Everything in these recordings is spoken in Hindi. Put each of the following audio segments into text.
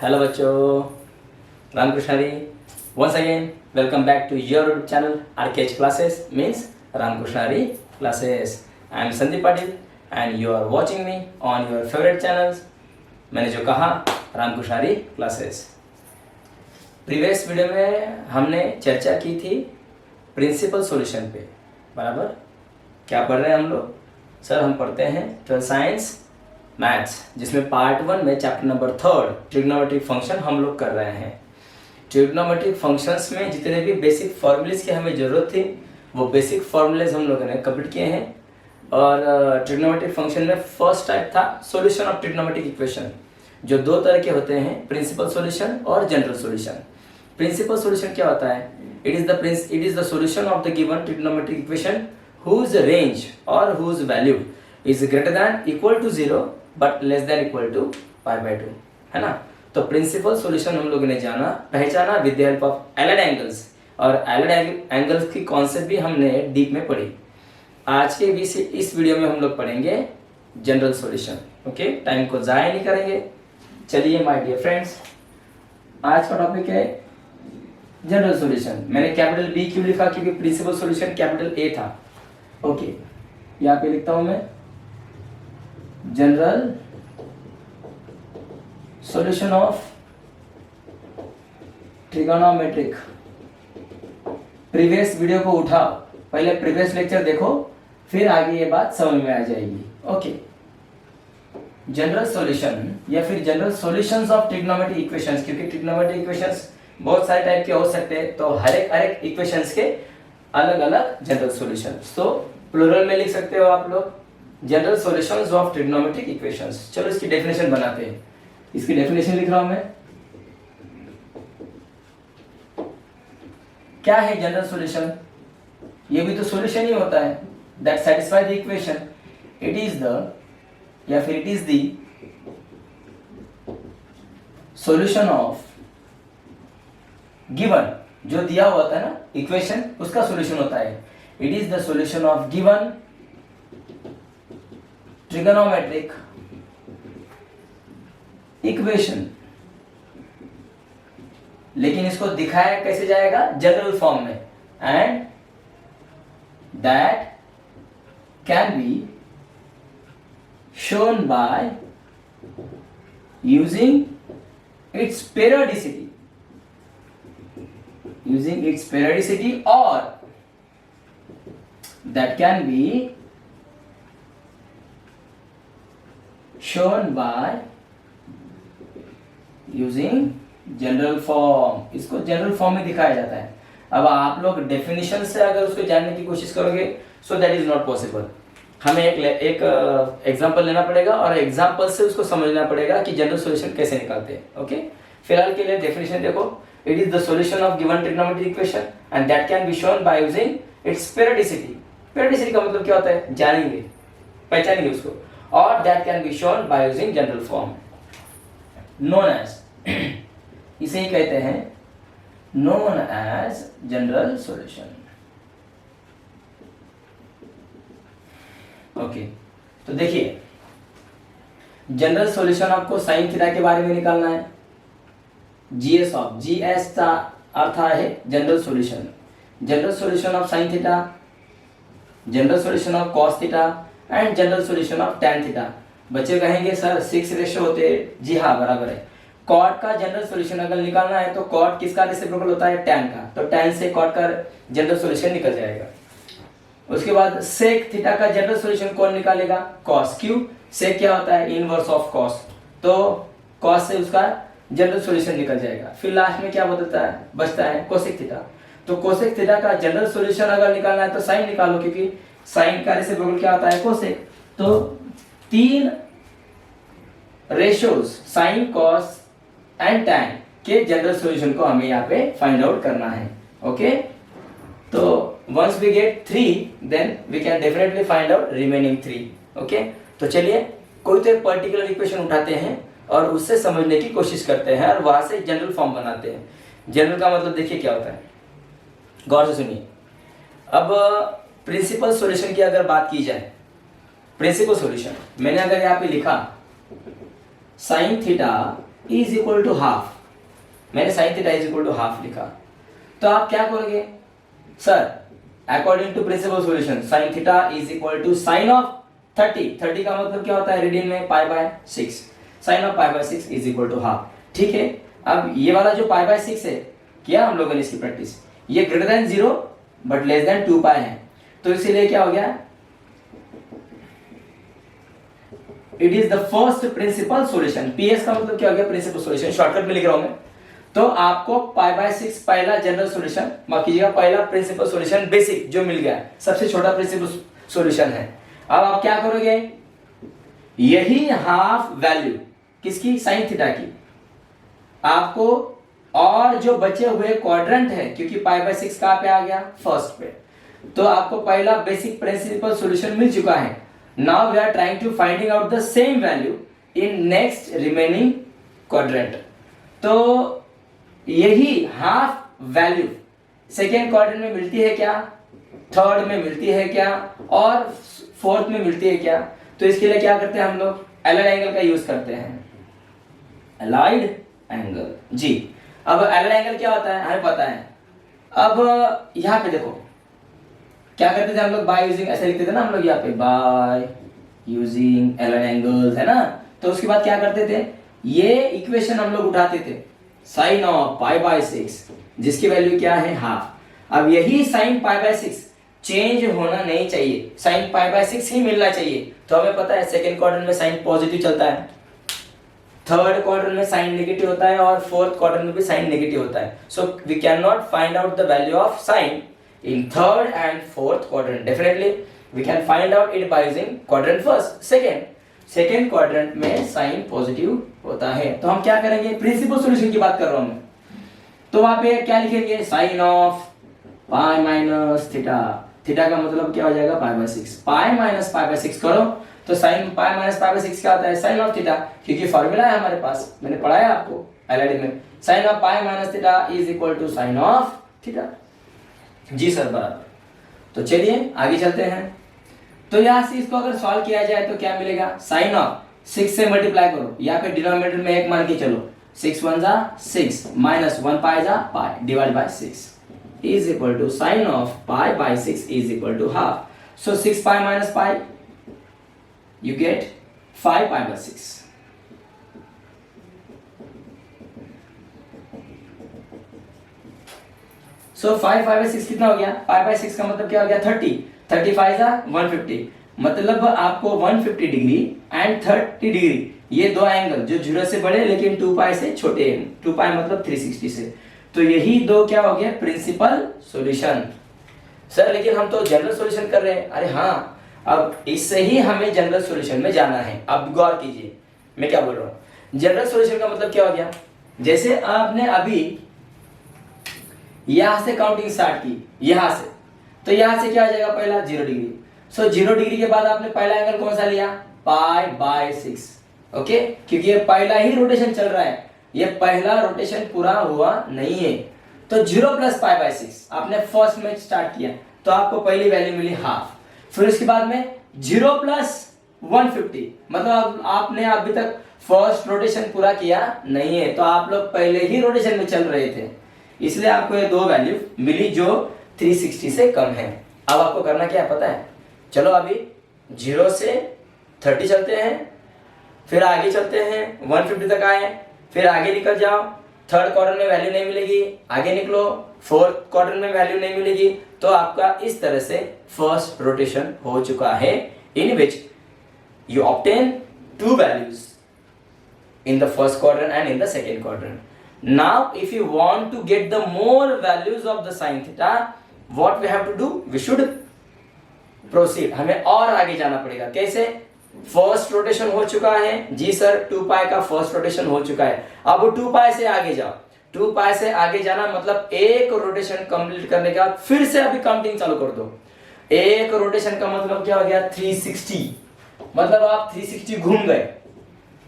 हेलो बच्चों, Ramkrishna Hari. Once again welcome back to your YouTube channel RKH classes means Ramkrishna Hari classes. I am Sandeep Patil and you are watching me on your favourite channels. मैंने जो कहा Ramkrishna Hari classes. Previous video में हमने चर्चा की थी प्रिंसिपल सॉल्यूशन पे, बराबर। क्या पढ़ रहे हैं हम लोग? सर हम पढ़ते हैं 12th साइंस मैथ्स, जिसमें पार्ट 1 में चैप्टर नंबर 3 ट्रिग्नोमेट्रिक फंक्शन हम लोग कर रहे हैं। ट्रिग्नोमेट्रिक फंक्शंस में जितने भी बेसिक फॉर्मूलेज की हमें ज़रूरत थी वो बेसिक फॉर्मूलेज हम लोगों ने कंप्लीट किए हैं। और ट्रिग्नोमेट्रिक फंक्शन में फर्स्ट टाइप था सॉल्यूशन ऑफ ट्रिग्नोमेट्रिक इक्वेशन, जो दो तरह के होते हैं, प्रिंसिपल सॉल्यूशन और जनरल सॉल्यूशन। प्रिंसिपल सॉल्यूशन क्या होता है? It is the solution of the given trigonometric equation whose range or whose value is greater than equal to 0 but less than equal to pi by 2, है ना। तो प्रिंसिपल सॉल्यूशन हम लोगों ने पहचाना with the help of allied angles, और एलाइड एंगल्स की कॉन्सेप्ट भी हमने डीप में पढ़ी। आज के इस वीडियो में हम लोग पढ़ेंगे जनरल सॉल्यूशन। ओके, टाइम को ज़ाया नहीं करेंगे। चलिए माय डियर फ्रेंड्स, आज का टॉपिक है जनरल सॉल्यूशन। मैंने कैपिटल बी क्यों लिखा? क्योंकि प्रिंसिपल सॉल्यूशन कैपिटल ए था। ओके, यहाँ पे लिखता हूं मैं general solution of trigonometric. Previous video को उठाओ, पहले प्रीवियस लेक्चर देखो, फिर आगे ये बात समझ में आ जाएगी। ओके, जनरल सॉल्यूशन या फिर general solutions of trigonometric equations, क्योंकि ट्रिग्नोमेट्रिक इक्वेशंस बहुत सारे टाइप के हो सकते हैं, तो हर एक इक्वेशंस के अलग अलग जनरल सॉल्यूशंस। तो प्लूरल में लिख सकते हो आप लोग general solutions of trigonometric equations. चलो इसकी डेफिनेशन बनाते हैं। इसकी डेफिनेशन लिख रहा हूं मैं। क्या है जनरल सॉल्यूशन? ये भी तो सॉल्यूशन ही होता है, that satisfy the equation. It is the या फिर it is the solution of given, जो दिया हुआ था ना इक्वेशन, उसका सॉल्यूशन होता है। It is the solution of given trigonometric equation. लेकिन इसको दिखाया कैसे जाएगा? जनरल फॉर्म में। And that can be shown by using its periodicity, or that can be shown by using general form. इसको जनरल फॉर्म में दिखाया जाता है। अब आप लोग डेफिनेशन से अगर उसको जानने की कोशिश करोगे so that is not possible. हमें एक एग्जांपल लेना पड़ेगा और एग्जांपल से उसको समझना पड़ेगा कि जनरल सॉल्यूशन कैसे निकालते हैं। ओके, फिलहाल के लिए डेफिनेशन देखो। It is the solution of given trigonometric equation and that can be shown by using its periodicity. Periodicity का मतलब क्या होता है? जानेंगे, पहचानेंगे उसको। और that can be shown by using general form, known as इसे ही कहते हैं known as general solution. Okay, तो देखिए जनरल सॉल्यूशन आपको साइन थीटा के बारे में निकालना है। GS का अर्थ है general solution. General solution of sine theta, general solution of cos theta and general solution of tan theta. बच्चे कहेंगे सर 6 रेशियो होते हैं। जी हाँ, बराबर है। कॉट का जनरल सॉल्यूशन अगर निकालना है तो कॉट किसका रेसिप्रोकल होता है? टैन का। तो टैन से कॉट का जनरल सॉल्यूशन निकल जाएगा। उसके बाद सेक थीटा का जनरल सॉल्यूशन कौन निकालेगा? कॉस। क्यों? सेक क्या होता है? Inverse of cos. तो कॉस से उसका जनरल सॉल्यूशन निकल जाएगा। फिर लास्ट में क्या बचता है? Cosec theta. तो कोसेक थीटा का जनरल सॉल्यूशन अगर निकालना है तो साइन निकालो, क्योंकि साइन का रेसिप्रोकल क्या होता है? कोसेक। तो 3 ratios sine, cos and tan के जनरल सॉल्यूशन को हमें यहाँ पे फाइंड आउट करना है। ओके, तो once we get 3 then we can definitely find out remaining 3। Okay, तो चलिए कोई तो एक पर्टिकुलर इक्वेशन उठाते हैं और उससे समझने की कोशिश करते हैं और वहां से जनरल फॉर्म बनाते हैं। जनरल का मतलब देखिए क्या होता है, गौर से सुनिए। अब प्रिंसिपल सॉल्यूशन की अगर बात की जाए, प्रिंसिपल सॉल्यूशन मैंने अगर यहाँ पे लिखा sine theta is equal to half, मैंने sine theta is equal to half लिखा, तो आप क्या करोगे sir, according to principal solution sine theta is equal to sine of 30, 30 का मतलब क्या होता है रेडियन में pi by 6, sine of pi by 6 is equal to half. ठीक है, अब ये वाला जो पाई बाय 6 है, किया हम लोगों ने इसकी प्रैक्टिस, ये greater than 0 but less than 2 पाई है, तो इसीलिए क्या हो गया, it is the first principal solution. PS का मतलब क्या हो गया, प्रिंसिपल सॉल्यूशन, शॉर्टकट में लिख रहा हूं मैं। तो आपको पाई बाय 6 पहला जनरल सॉल्यूशन, माफ कीजिएगा पहला प्रिंसिपल सॉल्यूशन बेसिक जो मिल गया, सबसे छोटा प्रिंसिपल सॉल्यूशन है। अब आप क्या करोगे, यही हाफ वैल्यू किसकी, साइन थीटा की, आपको और जो बचे हुए क्वाड्रेंट है, क्योंकि पाई बाय 6 कहां पे आ गया, फर्स्ट पे, तो आपको पहला बेसिक प्रिंसिपल सॉल्यूशन मिल चुका है। Now we are trying to finding out the same value in next remaining quadrant. तो यही हाफ वैल्यू सेकेंड क्वाड्रेंट में मिलती है क्या, थर्ड में मिलती है क्या, और फोर्थ में मिलती है क्या, तो इसके लिए क्या करते हैं हम लोग, एलाइड एंगल का यूज करते हैं, एलाइड एंगल जी। अब एलाइड एंगल क्या होता है हमें पता है। अब यहां पे देखो क्या करते थे हम लोग, बाय यूजिंग, ऐसे लिखते थे ना हम लोग यहाँ पे, बाय यूजिंग एलाइड एंगल्स, है ना। तो उसके बाद क्या करते थे, ये इक्वेशन हम लोग उठाते थे, साइन ऑफ पाई बाय 6 जिसकी वैल्यू क्या है, हाफ। अब यही साइन पाई बाय 6 चेंज होना नहीं चाहिए, साइन पाई बाय 6 ही मिलना चाहिए। तो हमें पता है सेकंड क्वाड्रेंट में साइन पॉजिटिव चलता है, थर्ड क्वाड्रेंट में साइन नेगेटिव होता है, और फोर्थ क्वाड्रेंट में भी साइन नेगेटिव होता है। So we can not find out the value of sine in third and fourth quadrant, definitely we can find out it by using quadrant first, second quadrant में साइन पॉजिटिव होता है। तो हम क्या करेंगे, प्रिंसिपल सॉल्यूशन की बात कर रहा हूं मैं, तो वहां पे क्या लिखेंगे, sine of pi minus theta, theta का मतलब क्या हो जाएगा, pi by 6, pi minus pi by 6 करो तो sine pi minus pi by 6 क्या होता है, साइन ऑफ थीटा, क्योंकि फॉर्मूला है हमारे पास, मैंने पढ़ाया आपको एलआईडी में, sine of pi minus theta is equal to sine of theta. जी सर बराबर। तो चलिए आगे चलते हैं। तो यहां से इसको अगर सॉल्व किया जाए तो क्या मिलेगा, साइन ऑफ 6 से मल्टीप्लाई करो, यहाँ पे डिनोमिनेटर में 1 मान के चलो, 6 1 जा 6 माइनस 1 पाई जा pi divide by 6 is equal to sin of pi by 6 is equal to half. So 6 pi minus pi, you get 5 pi by 6. So 5 pi by 6 कितना हो गया, pi by 6 का मतलब क्या हो गया, 30, 35 जा 150, मतलब आपको 150 डिग्री एंड 30 डिग्री, ये दो एंगल जो 0 से बड़े लेकिन 2 पाई से छोटे, 2 पाई मतलब 360 से, तो यही दो क्या हो गया, प्रिंसिपल सॉल्यूशन। सर लेकिन हम तो जनरल सॉल्यूशन कर रहे हैं, अरे हाँ, अब इससे ही हमें जनरल सॉल्यूशन में जाना है। अब गौर कीजिए मैं क्या बोल रहा हूं, जनरल सॉल्यूशन का मतलब क्या हो गया, जैसे आपने अभी यहां से काउंटिंग स्टार्ट की, यहां से, तो यहां से क्या हो जाएगा, पहला 0 डिग्री, सो 0 डिग्री के बाद आपने पहला एंगल कौन सा लिया, पाई बाय 6, ओके, क्योंकि ये पहला ही रोटेशन चल रहा है, ये पहला रोटेशन पूरा हुआ नहीं है। तो 0 प्लस पाई बाय 6 आपने फर्स्ट में स्टार्ट किया, तो आपको पहली वैल्यू मिली हाफ, फिर उसके बाद में 0 प्लस 150, मतलब आपने अभी तक फर्स्ट रोटेशन पूरा किया नहीं है, तो आप लोग पहले ही रोटेशन में चल रहे थे, इसलिए आपको ये दो वैल्यू मिली जो 360 से कम है। अब आपको करना क्या है पता है, चलो अभी 0 से 30 चलते हैं, फिर आगे चलते हैं 150 तक आए, फिर आगे निकल जाओ, थर्ड क्वाड्रेंट में वैल्यू नहीं मिलेगी, आगे निकलो, फोर्थ क्वाड्रेंट में वैल्यू नहीं मिलेगी, तो आपका इस तरह से फर्स्ट रोटेशन हो चुका है, in which you obtain 2 values in the first quadrant and in the second quadrant. Now if you want to get the more values of the sine theta, what we have to do, we should proceed, हमें और आगे जाना पड़ेगा। कैसे, फर्स्ट रोटेशन हो चुका है जी सर, 2 पाई का फर्स्ट रोटेशन हो चुका है, अब 2 पाई से आगे जाओ, 2 पाई से आगे जाना मतलब एक रोटेशन कंप्लीट करने के बाद फिर से अभी काउंटिंग चालू कर दो, एक रोटेशन का मतलब क्या हो गया, 360, मतलब आप 360 घूम गए,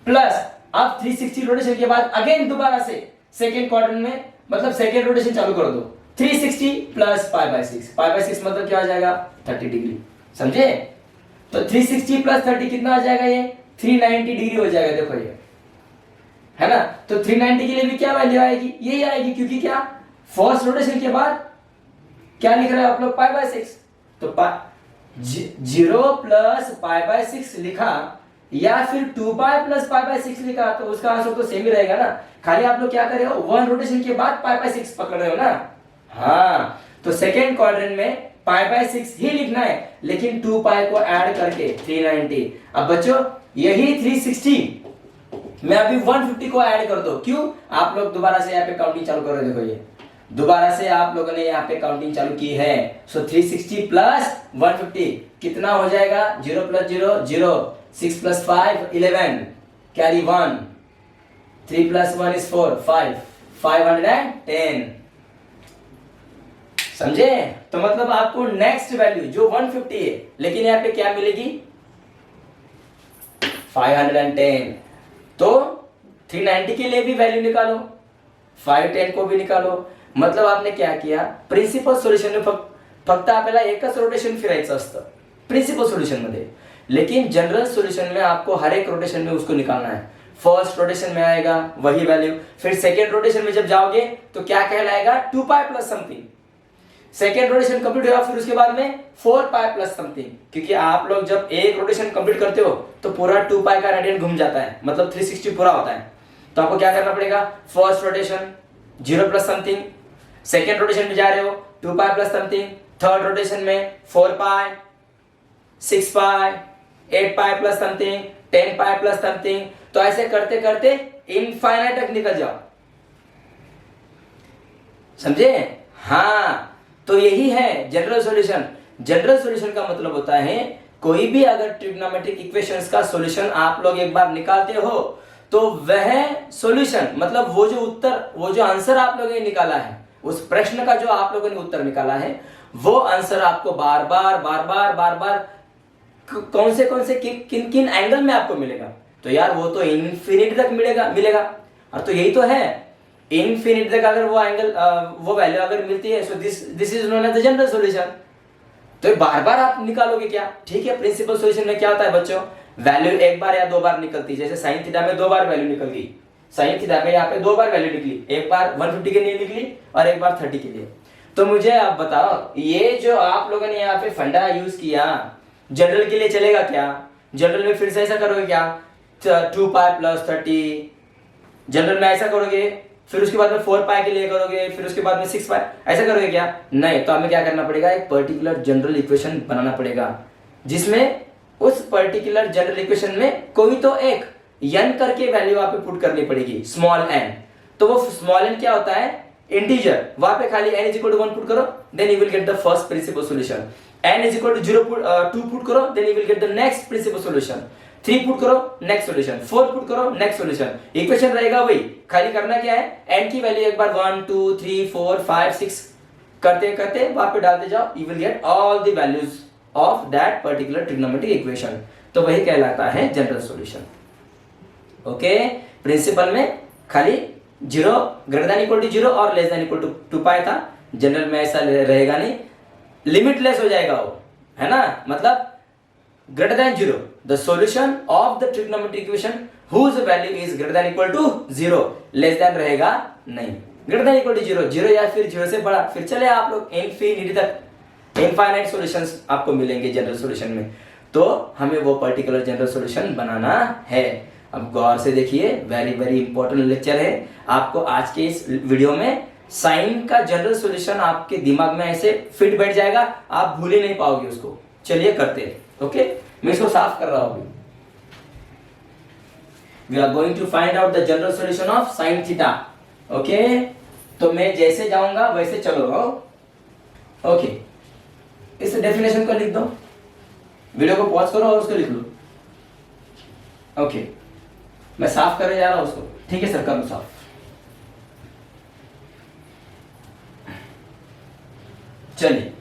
प्लस आप 360 रोटेशन के बाद अगेन दोबारा से सेकेंड क्वाड्रेंट में, मतलब सेकेंड रोटेशन चालू कर दो, 360 plus pi by 6, pi by 6 मतलब क्या हो जाएगा, 30 डिग्री, समझे। तो 360 प्लस 30 कितना हो जाएगा, ये 390 डिग्री हो जाएगा। देखो ये है ना। तो 390 के लिए भी क्या वैल्यू आएगी, यही आएगी, क्योंकि क्या फर्स्ट रोटेशन के बाद क्या लिख रहे हैं आप लोग, पाई बाय 6। तो 0 प्लस पाई बाय 6 लिखा या फिर 2 पाई प्लस पाई बाय 6 लिखा, तो उसका आंसर तो सेम ही रहेगा ना। खाली आप लोग क्या कर रहे हो, 1 रोटेशन के बाद पाई बाय 6 पकड़ रहे हो ना। हाँ, तो सेकेंड क्वाड्रेंट में पाई बाय 6 ही लिखना है, लेकिन 2 पाई को ऐड करके 390। अब बच्चों यही 360 मैं अभी 150 को ऐड कर दो, क्यों, आप लोग दोबारा से यहाँ पे काउंटिंग चालू करो। देखो ये दोबारा से आप लोगों ने यहाँ पे काउंटिंग चालू की है। सो 360 प्लस 150 कितना हो जाएगा, 0 plus 0 0, 6 plus 5 11, carry 1, 3 plus 1 is 4 5, 510। समझे। तो मतलब आपको नेक्स्ट वैल्यू जो 150 है, लेकिन यहाँ पे क्या मिलेगी 510। तो 390 के लिए भी वैल्यू निकालो, 510 को भी निकालो। मतलब आपने क्या किया, प्रिन्सिपल सोल्युशन में फक्त आपल्याला एकच रोटेशन फिरायचं असतं प्रिन्सिपल सोल्युशन मध्ये, लेकिन जनरल सोल्यूशन में आपको हर एक रोटेशन में उसको निकालना है। फर्स्ट रोटेशन में आएगा वही वैल्यू, फिर सेकेंड रोटेशन में जब जाओगे तो क्या कहलाएगा, 2 pi plus something. Second rotation complete हुआ, फिर उसके बाद में 4 पाई प्लस समथिंग, क्योंकि आप लोग जब एक रोटेशन कंप्लीट करते हो तो पूरा 2 पाई का रेडियन घूम जाता है, मतलब 360 पूरा होता है। तो आपको क्या करना पड़ेगा, first rotation 0 plus something, second rotation में जा रहे हो 2 pi plus something, third rotation में 4 पाई, 6 पाई, 8 pi plus something, 10 pi plus something. तो ऐसे करते करते इनफाइनाइट तक निकल जाओ, समझे। हाँ, तो यही है जनरल सॉल्यूशन। जनरल सॉल्यूशन का मतलब होता है कोई भी अगर ट्रिग्नोमेट्रिक इक्वेशंस का सॉल्यूशन आप लोग एक बार निकालते हो तो वह सॉल्यूशन मतलब वो जो उत्तर, वो जो आंसर आप लोगों ने निकाला है, उस प्रश्न का जो आप लोगों ने उत्तर निकाला है, वो आंसर आपको बार बार कौन से किन किन एंगल में आपको मिलेगा। तो यार वो तो इन्फिनिटी तक मिलेगा। और तो यही तो है, इन्फिनिटी तक अगर वो एंगल वो वैल्यू अगर मिलती है, so this is known as the general solution. तो बार बार आप निकालोगे क्या, ठीक है। प्रिंसिपल सॉल्यूशन में क्या होता है बच्चों, वैल्यू एक बार या 2 बार निकलती है। जैसे साइन थीटा में 2 बार वैल्यू निकल गई, साइन थीटा में यहाँ पे 2 बार वैल्यू निकली, एक बार 150 के लिए निकली और एक बार 30 के लिए। तो मुझे आप बताओ, ये जो आप लोगों ने यहाँ पे फंडा यूज किया, जनरल के लिए चलेगा क्या? जनरल में फिर से ऐसा करोगे क्या, 2 पाई प्लस 30, जनरल में ऐसा करोगे, फिर उसके बाद में 4 पाई के लिए करोगे, फिर उसके बाद में 6 पाई, ऐसा करोगे क्या? नहीं। तो हमें क्या करना पड़ेगा, एक पर्टिकुलर जनरल इक्वेशन बनाना पड़ेगा, जिसमें उस पर्टिकुलर जनरल इक्वेशन में कोई तो एक n करके वैल्यू वहां पे पुट करनी पड़ेगी, स्मॉल n। तो वो स्मॉल n क्या होता है, इंटीजर। वहां पे खाली n = 1 पुट करो, then you will get the first principal solution. n = 2 put करो, then you will get the next principal solution. 3 put करो, नेक्स्ट सॉल्यूशन। 4 पुट करो, नेक्स्ट सॉल्यूशन। इक्वेशन रहेगा वही, खाली करना क्या है, n की वैल्यू एक बार 1 2 3 4 5 6 करते करते वहां पे डालते जाओ, you will get all the values of that particular trigonometric equation. तो वही कहलाता है जनरल सॉल्यूशन। ओके, प्रिंसिपल में खाली 0 > 0 और < 2 पाई था। जनरल में ऐसा रहेगा नहीं, लिमिटलेस हो जाएगा वो, है ना। मतलब greater than 0, the solution of the trigonometric equation whose value is greater than = 0, less than रहेगा नहीं। greater than = 0, 0 या फिर 0 से बड़ा, फिर चले आप लोग इनफिनिटी तक, इनफाइनाइट सॉल्यूशंस आपको मिलेंगे जनरल सॉल्यूशन में। तो हमें वो पर्टिकुलर जनरल सॉल्यूशन बनाना है। अब गौर से देखिए, वेरी वेरी इंपॉर्टेंट लेक्चर है। आपको आज के इस वीडियो में साइन का जनरल सॉल्यूशन आपके दिमाग में ऐसे फिट बैठ जाएगा, आप भूल ही नहीं पाओगे उसको। चलिए करते हैं। ओके, मैं इसको साफ कर रहा हूं। We are going to find out the general solution of sine theta. Okay, तो मैं जैसे जाऊंगा वैसे चलो। ओके, इस डेफिनेशन को लिख दो, वीडियो को पॉज करो और उसको लिख लो। ओके, मैं साफ करने जा रहा हूं उसको। ठीक है सर, कर लो साफ। चलिए,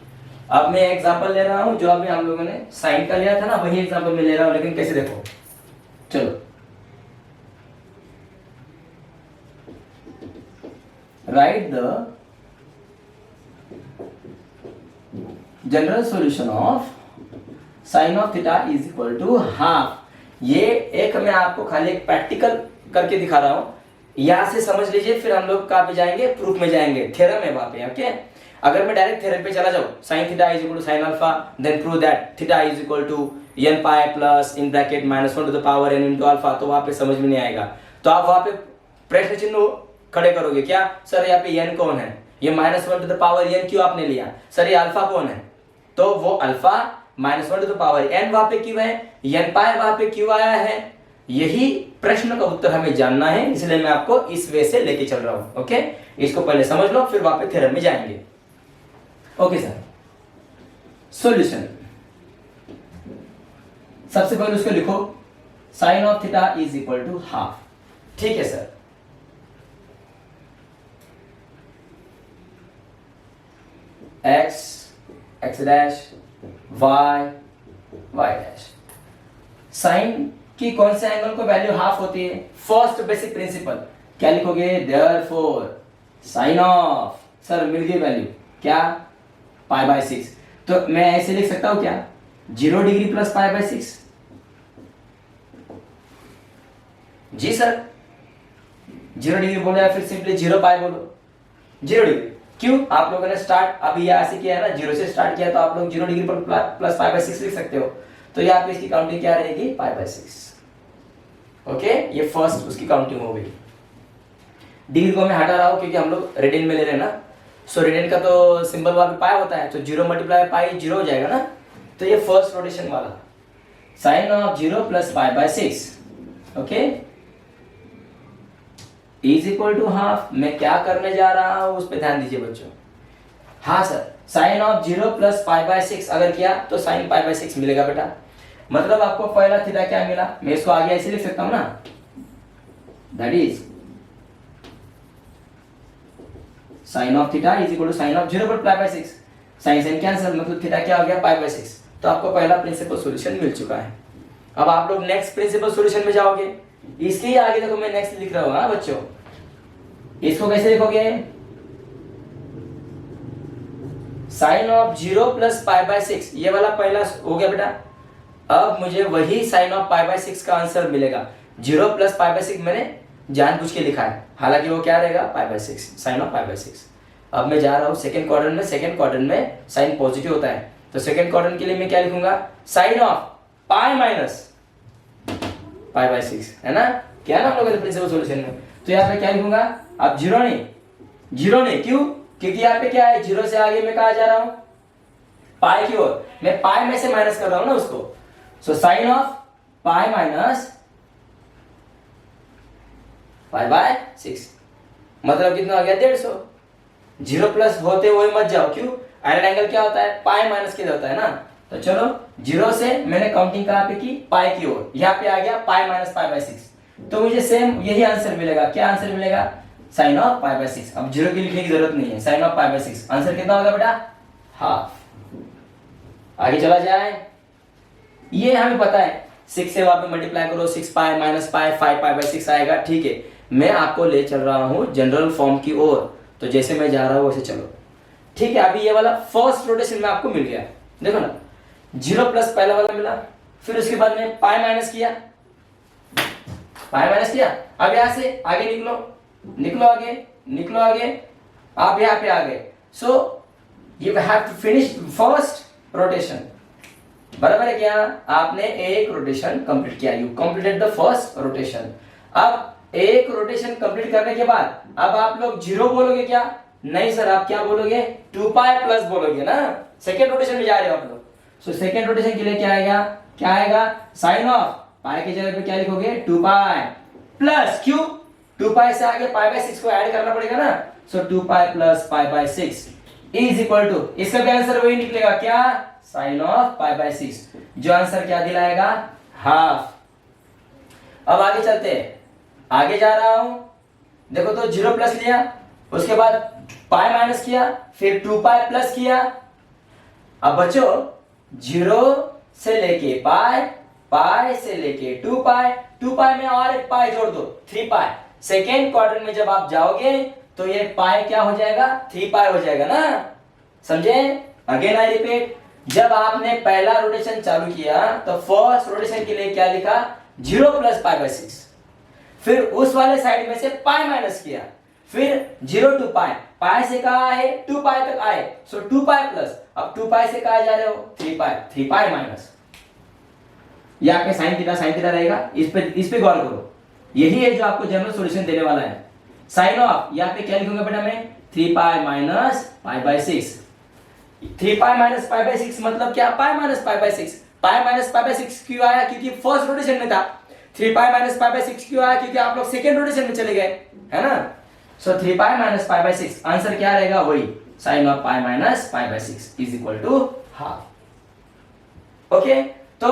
अब मैं एग्जांपल ले रहा हूं जो अभी हम लोगों ने साइन का लिया था ना, वही एग्जांपल मैं ले रहा हूं, लेकिन कैसे देखो। चलो, write the general solution of sine of theta is equal to half. ये एक मैं आपको खाली एक प्रैक्टिकल करके दिखा रहा हूं, यहां से समझ लीजिए, फिर हम लोग कहाँ पे जाएंगे, प्रूफ में जाएंगे, थ्योरम है वहां पे। ओके, अगर मैं डायरेक्ट थ्योरम पे चला जाऊं, sin theta is equal to sin alpha, then prove that theta is equal to n pi plus in bracket -1 to the power n into alpha, तो वहां पे समझ में नहीं आएगा। तो आप वहां पे प्रश्न चिन्ह खड़े करोगे, क्या सर यहाँ पे n कौन है, ये -1 टू द पावर n क्यों आपने लिया, सर ये अल्फा कौन है, तो वो alpha -1 to the power n वहां पे क्यों है, n पाई वहां पे क्यों आया है, यही प्रश्न का उत्तर हमें जानना है, इसलिए मैं आपको इस वे से लेके चल रहा हूं। ओके, इसको पहले समझ लो, फिर वहां पे थ्योरम में जाएंगे। ओके सर, सॉल्यूशन सबसे पहले उसको लिखो, sine of theta is equal to half. ठीक है sir, X dash Y dash, sine की कौन से एंगल को वैल्यू हाफ होती है, फर्स्ट बेसिक प्रिंसिपल, क्या लिखोगे, देयरफॉर साइन ऑफ, सर मिल गई वैल्यू क्या, π/6, तो मैं ऐसे लिख सकता हूं क्या, 0 डिग्री प्लस π/6, जी सर 0 डिग्री बोलो या फिर सिंपली 0 पाई बोलो, 0 डिग्री क्यों, आप लोगों ने स्टार्ट अभी यहां से किया है ना, 0 से स्टार्ट किया, तो आप लोग 0 डिग्री पर प्लस π/6 लिख सकते हो, तो यहाँ पे इसकी काउंटिंग क्या रहेगी, π/6। ओके, ये फर्स्ट उसकी काउंटिंग हो गई। डिग्री को मैं हटा रहा हूं क्योंकि हम लोग रेडियन में ले रहे हैं ना, सो रेडियन का तो सिंबल वहां पे पाई होता है, तो 0 मल्टीप्लाई पाई 0 हो जाएगा ना, तो ये फर्स्ट रोटेशन वाला sine of 0 plus π/6 okay is equal to half. मैं क्या करने जा रहा हूं उस पर ध्यान दीजिए बच्चों। हाँ सर, साइन ऑफ 0 प्लस π/6 अगर किया तो साइन π/6 मिलेगा बेटा, मतलब आपको पहला थीटा क्या मिला, मैं इसको आगे ऐसे लिख सकता हूं ना, that is sine of theta is equal to sine of 0 पर π/6, साइन साइन कैंसिल, मतलब थीटा क्या हो गया, π/6। तो आपको पहला प्रिंसिपल सॉल्यूशन मिल चुका है। अब आप लोग नेक्स्ट प्रिंसिपल सॉल्यूशन में जाओगे, इसके ही आगे देखो मैं नेक्स्ट लिख रहा हूं। हाँ बच्चों, इसको कैसे लिखोगे, साइन ऑफ 0 प्लस π/6, ये वाला पहला हो गया बेटा। अब मुझे वही साइन ऑफ π/6 का आंसर मिलेगा, 0 प्लस π/6 मैंने जानबूझ के लिखा है, हालांकि वो क्या रहेगा, π/6, साइन ऑफ π/6। अब मैं जा रहा हूं सेकंड क्वाड्रेंट में, सेकंड क्वाड्रेंट में साइन पॉजिटिव होता है, तो सेकंड क्वाड्रेंट के लिए मैं क्या लिखूंगा, साइन ऑफ पाई माइनस π/6, है ना, क्या ना हम लोगों ने प्रिंसिपल सॉल्यूशन में। तो यहाँ पे क्या लिखूंगा, अब 0 नहीं, क्यों, क्योंकि यहाँ पे क्या है, 0 से आगे मैं कहा जा रहा हूं, पाई की ओर, मैं पाई में से माइनस कर रहा हूं ना उसको, so sine of pi minus π/6, मतलब कितना हो गया, 150। 0 प्लस होते हुए मत जाओ, क्यों, आयरन एंगल क्या होता है, पाई माइनस के होता है ना, तो चलो 0 से मैंने काउंटिंग कहां पे की, पाई की ओर, यहाँ पे आ गया पाई माइनस π/6, तो मुझे सेम यही आंसर मिलेगा, क्या आंसर मिलेगा, साइन ऑफ π/6। अब 0 की लिखने की जरूरत नहीं है, साइन ऑफ π/6, आंसर कितना होगा बेटा, हाफ। आगे चला जाए, ये हमें पता है, 6 से वहां पे मल्टीप्लाई करो, 6 पाई माइनस पाई 5 π/6 आएगा। ठीक है, मैं आपको ले चल रहा हूं जनरल फॉर्म की ओर, तो जैसे मैं जा रहा हूं वैसे चलो। ठीक है, अभी ये वाला फर्स्ट रोटेशन में आपको मिल गया, देखो ना, 0 प्लस पहला वाला मिला, फिर उसके बाद में पाई माइनस किया, अब यहां से आगे निकलो आगे, आप यहां पे आ गए, so you have to finish first rotation, बराबर है क्या, आपने एक रोटेशन कंप्लीट किया, you completed the first rotation. अब एक रोटेशन कंप्लीट करने के बाद अब आप लोग 0 बोलोगे क्या, नहीं सर, आप क्या बोलोगे, 2 पाई प्लस बोलोगे ना, सेकेंड रोटेशन में जा रहे हो आप लोग, सो सेकेंड रोटेशन के लिए क्या आएगा, साइन ऑफ पाई की जगह पे क्या लिखोगे, 2 पाई प्लस, क्यों, 2 पाई से आगे π/6 को ऐड करना पड़ेगा ना, so 2 pi plus π/6 is equal to, इसका भी आंसर वही निकलेगा, क्या, साइन ऑफ π/6, जो आंसर क्या दिलाएगा, हाफ। अब आगे चलते हैं, आगे जा रहा हूं, देखो तो 0 प्लस लिया, उसके बाद पाई माइनस किया, फिर 2 पाई प्लस किया। अब बच्चों 0 से लेके पाई से लेके 2 पाई में और एक पाई जोड़ दो, 3 पाई। सेकेंड क्वाड्रेंट में जब आप जाओगे तो ये पाई क्या हो जाएगा, 3 पाई हो जाएगा ना, समझे। अगेन आई रिपीट, जब आपने पहला रोटेशन चालू किया तो फर्स्ट रोटेशन के लिए क्या लिखा, 0 प्लस π/6, फिर उस वाले साइड में से पाई माइनस किया, फिर 0 to पाई, पाई से कहा है 2 पाई तक आए, सो 2 पाई प्लस, अब 2 पाई से कहा जा रहे हो 3 पाई, 3 पाई माइनस, ये आपके साइन थीटा रहेगा। इस पे गौर करो, यही है जो आपको जनरल सॉल्यूशन देने वाला है। साइन ऑफ यहाँ पे क्या लिखूंगा बेटा मैं, 3 pi minus pi by 6, 3 pi minus pi by 6 मतलब क्या, पाई minus pi by 6। Pi minus pi by 6 क्यों आया, क्योंकि फर्स्ट रोटेशन में था। 3 पाई माइनस पाई बाय 6 क्यों आया, क्योंकि आप लोग सेकेंड रोटेशन में चले गए, है ना। So 3 pi minus pi by 6, answer क्या रहेगा, वही sine of pi minus pi by 6 is equal to half. Okay, तो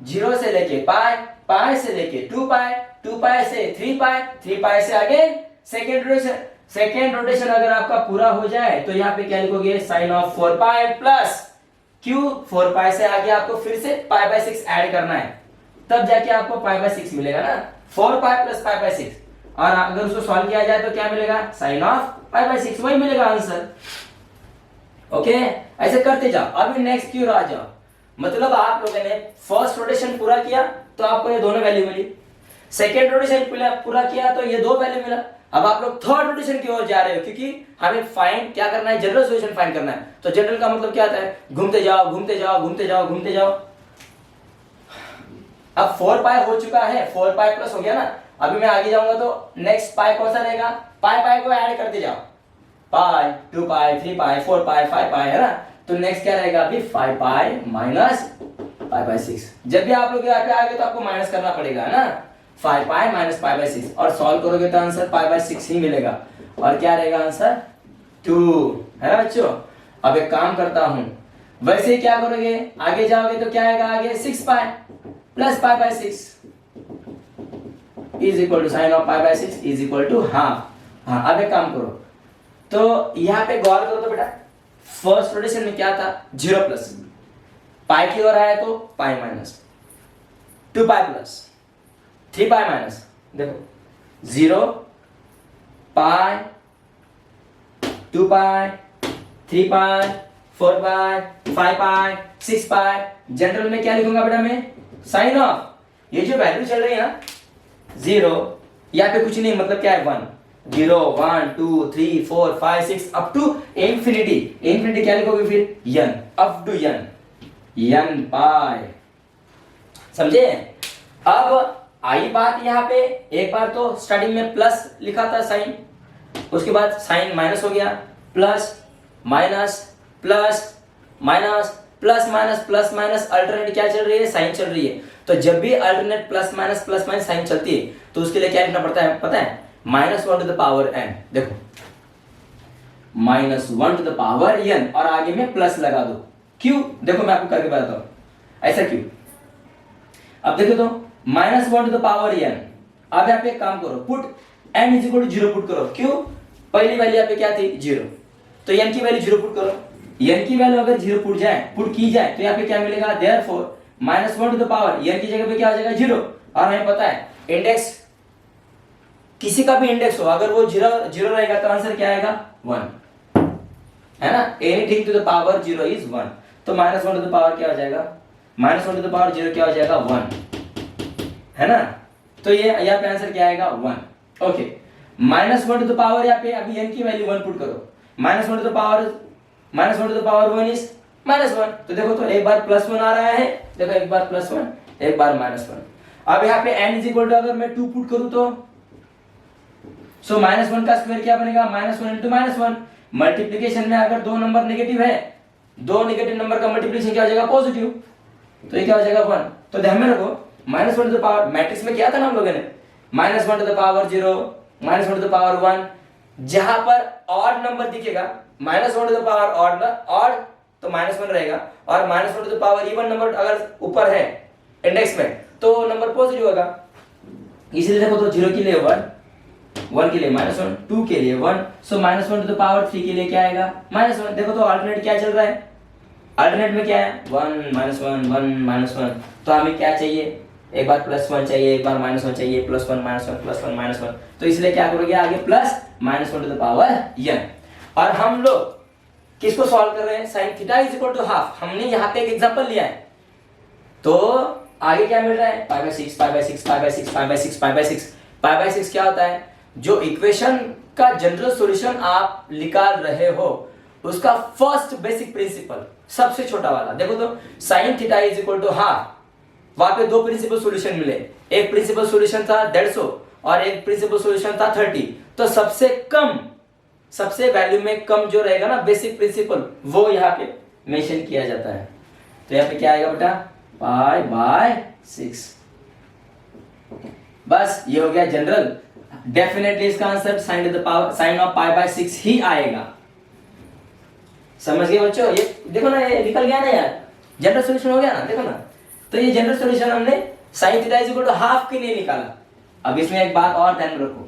0 से लेके पाई, पाई से लेके 2 पाई, 2 पाई से 3 पाई, 3 पाई से आगे सेकेंड रोटेशन। सेकेंड रोटेशन अगर आपका पूरा हो जाए तो यहाँ पे क्या लिखोगे, sine of 4 pi plus Q, 4 pi से आगे आपको फिर से पाई बाय 6 ऐड करना है, तब जाके आपको पाई बाय 6 मिलेगा ना। 4 पाई प्लस पाई बाय 6, और अगर उसको सॉल्व किया जाए तो क्या मिलेगा, साइन ऑफ पाई बाय 6, वही मिलेगा आंसर। ओके, ऐसे करते जाओ। अभी नेक्स्ट क्यू आ जाओ, मतलब आप लोगों ने फर्स्ट रोटेशन पूरा किया तो आपको ये दोनों वैल्यू मिली, सेकेंड रोटेशन पूरा किया तो ये 2 वैल्यू मिला। अब आप लोग थर्ड रोटेशन की ओर जा रहे हो, क्योंकि हमें फाइंड क्या करना है, जनरल सॉल्यूशन फाइंड करना है। तो जनरल का मतलब क्या होता है, घूमते जाओ घूमते जाओ घूमते जाओ घूमते जाओ। अब 4 पाई हो चुका है, 4 पाई प्लस हो गया ना। अभी मैं आगे जाऊंगा तो नेक्स्ट पाई कौन सा रहेगा, पाई पाई को ऐड करते जाओ, पाई 2 पाई 3 पाई 4 पाई 5 पाई, है ना। तो नेक्स्ट क्या रहेगा, अभी 5 पाई माइनस पाई बाय 6। जब भी आप लोग यहाँ पे आगे तो आपको माइनस करना पड़ेगा ना, 5 पाई माइनस पाई बाय 6, और सॉल्व करोगे तो आंसर पाई बाय 6 ही मिलेगा। और क्या रहेगा आंसर, 2, है ना बच्चों। अब एक काम करता हूं, वैसे ही क्या करोगे, आगे जाओगे तो क्या आएगा, आगे 6 pi plus pi by 6 is equal to sine of pi by 6 is equal to half. हाँ, अब एक काम करो, तो यहाँ पे गौर करो तो बेटा, फर्स्ट रोटेशन में क्या था, 0 प्लस, पाई की ओर आया तो pi minus, 2 pi plus 3 pi minus, देखो 0 पाई 2 पाई 3 पाई 4 पाई 5 पाई 6 पाई। जनरल में क्या लिखूंगा बेटा मैं, साइन ऑफ, ये जो वैल्यू चल रही है ना 0, यहाँ पे कुछ नहीं, मतलब क्या है 1, 0 1 2 3 4 5 6 अप टू इंफिनिटी। इंफिनिटी क्या लिखोगे फिर, n अप टू n पाई, समझे। अब आई बात यहाँ पे, एक बार तो स्टार्टिंग में प्लस लिखा था साइन, उसके बाद साइन माइनस हो गया, plus minus plus minus plus minus plus minus, alternate क्या चल रही है, साइन चल रही है। तो जब भी अल्टरनेट प्लस माइनस साइन चलती है तो उसके लिए क्या लिखना पड़ता है, पता है, -1 टू द पावर n। देखो -1 टू द पावर n, और आगे में प्लस लगा दो, क्यों, देखो मैं आपको करके बताता हूं, ऐसा क्यों। अब देखो तो -1 टू द पावर n, अब यहाँ पे एक काम करो, put n is equal to 0 put करो, क्यों, पहली वैल्यू यहाँ पे क्या थी 0, तो n की वैल्यू 0 पुट करो। n की वैल्यू अगर 0 पुट की जाए तो यहाँ पे क्या मिलेगा, therefore -1 to the power n की जगह पे क्या हो जाएगा 0। और हमें पता है इंडेक्स, किसी का भी इंडेक्स हो, अगर वो 0 रहेगा तो आंसर क्या आएगा, 1, है ना। Anything to the power 0 is 1, तो -1 टू द पावर क्या हो जाएगा, -1 टू द पावर 0 क्या हो जाएगा, 1, है ना। तो ये यहाँ पे आंसर क्या आएगा, 1। ओके, -1 टू द पावर, यहाँ पे अभी n की वैल्यू 1 पुट करो, -1 टू द पावर 1 इज -1, तो देखो तो एक बार +1 आ रहा है, देखो एक बार +1 एक बार -1। अब यहाँ पे n इज इक्वल टू अगर मैं 2 पुट करूं तो सो -1 का स्क्वायर क्या बनेगा, -1 इंटू -1। मल्टीप्लिकेशन में अगर दो नंबर नेगेटिव है, दो नेगेटिव नंबर का मल्टीप्लिकेशन क्या हो जाएगा, पॉजिटिव, तो ये क्या हो जाएगा 1। तो ध्यान में रखो, -1 टू द पावर, मैट्रिक्स में क्या था ना हम लोगों ने, -1 to the power 0, -1 to the power 1, जहां पर ऑड नंबर दिखेगा, -1 टू द पावर ऑड तो -1 रहेगा, और -1 to the power even number अगर ऊपर है इंडेक्स में तो नंबर पॉजिटिव होगा। इसीलिए देखो तो 0 के लिए 1, 1 के लिए -1, 2 के लिए 1, सो -1 टू द पावर 3 के लिए क्या आएगा, -1। देखो तो अल्टरनेट क्या चल रहा है, अल्टरनेट में क्या है, 1 -1 1 -1, तो हमें क्या चाहिए, एक बार +1 चाहिए, एक बार -1 चाहिए, +1 -1 +1 -1, तो इसलिए क्या करोगे आगे +-1 टू द पावर n। और हम लोग किसको सॉल्व कर रहे हैं, sin theta is equal to half, हमने यहाँ पे एक एग्जांपल लिया है, तो आगे क्या मिल रहा है, 5/6 5/6 5/6 5/6 5/6, पाई बाय 6 क्या होता है, जो इक्वेशन का जनरल सॉल्यूशन आप निकाल रहे हो उसका फर्स्ट बेसिक प्रिंसिपल, सबसे छोटा वाला। देखो तो sine theta is equal to half, वहां पे दो प्रिंसिपल सॉल्यूशन मिले, एक प्रिंसिपल सॉल्यूशन था 150 और एक प्रिंसिपल सॉल्यूशन था 30। तो सबसे कम, सबसे वैल्यू में कम जो रहेगा ना बेसिक प्रिंसिपल, वो यहाँ पे मेंशन किया जाता है। तो यहाँ पे क्या आएगा बेटा, पाई बाय 6। बस ये हो गया जनरल। डेफिनेटली इसका answer sine of pi by 6 ही आएगा। समझ गए बच्चों? ये देखो ना, ये निकल गया ना यार, जनरल सॉल्यूशन हो गया ना, देखो ना। तो ये जनरल सॉल्यूशन हमने sine theta is equal to half के लिए निकाला। अब इसमें एक बात और ध्यान रखो,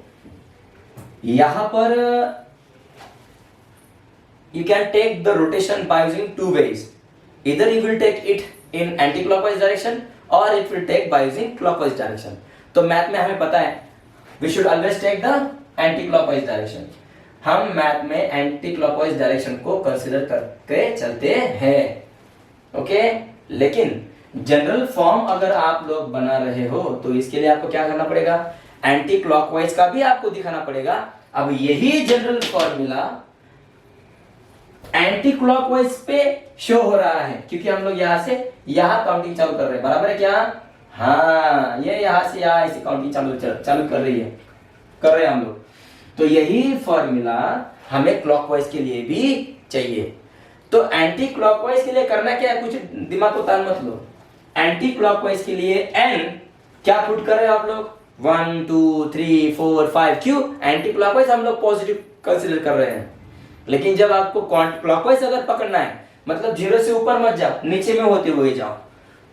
यहां पर you can take the rotation by using two ways. Either you will take it in anti-clockwise direction or it will take by using clockwise direction. तो मैथ में हमें पता है we should always take the anti-clockwise direction. हम मैथ में anti-clockwise direction को कंसिडर करके चलते हैं, ओके। लेकिन जनरल फॉर्म अगर आप लोग बना रहे हो तो इसके लिए आपको क्या करना पड़ेगा, एंटी क्लॉकवाइज का भी आपको दिखाना पड़ेगा। अब यही जनरल फॉर्मूला एंटी क्लॉकवाइज पे शो हो रहा है क्योंकि हम लोग यहां से यहां काउंटिंग चालू कर रहे हैं, बराबर है क्या? हाँ, ये यहां से यहां ऐसी काउंटिंग चालू कर रही है, कर रहे हैं हम लोग। तो यही फॉर्मूला हमें क्लॉकवाइज के लिए भी चाहिए। तो एंटी क्लॉकवाइज के लिए करना क्या है, कुछ दिमाग को तान मत लो। एंटी क्लॉकवाइज के लिए एन क्या पुट कर रहे हो आप लोग, 1 2 3 4 5। क्यों? एंटी क्लॉकवाइज हम लोग पॉजिटिव कंसीडर कर रहे हैं, लेकिन जब आपको क्लॉकवाइज अगर पकड़ना है, मतलब 0 से ऊपर मत जाओ, नीचे में होते हुए जाओ,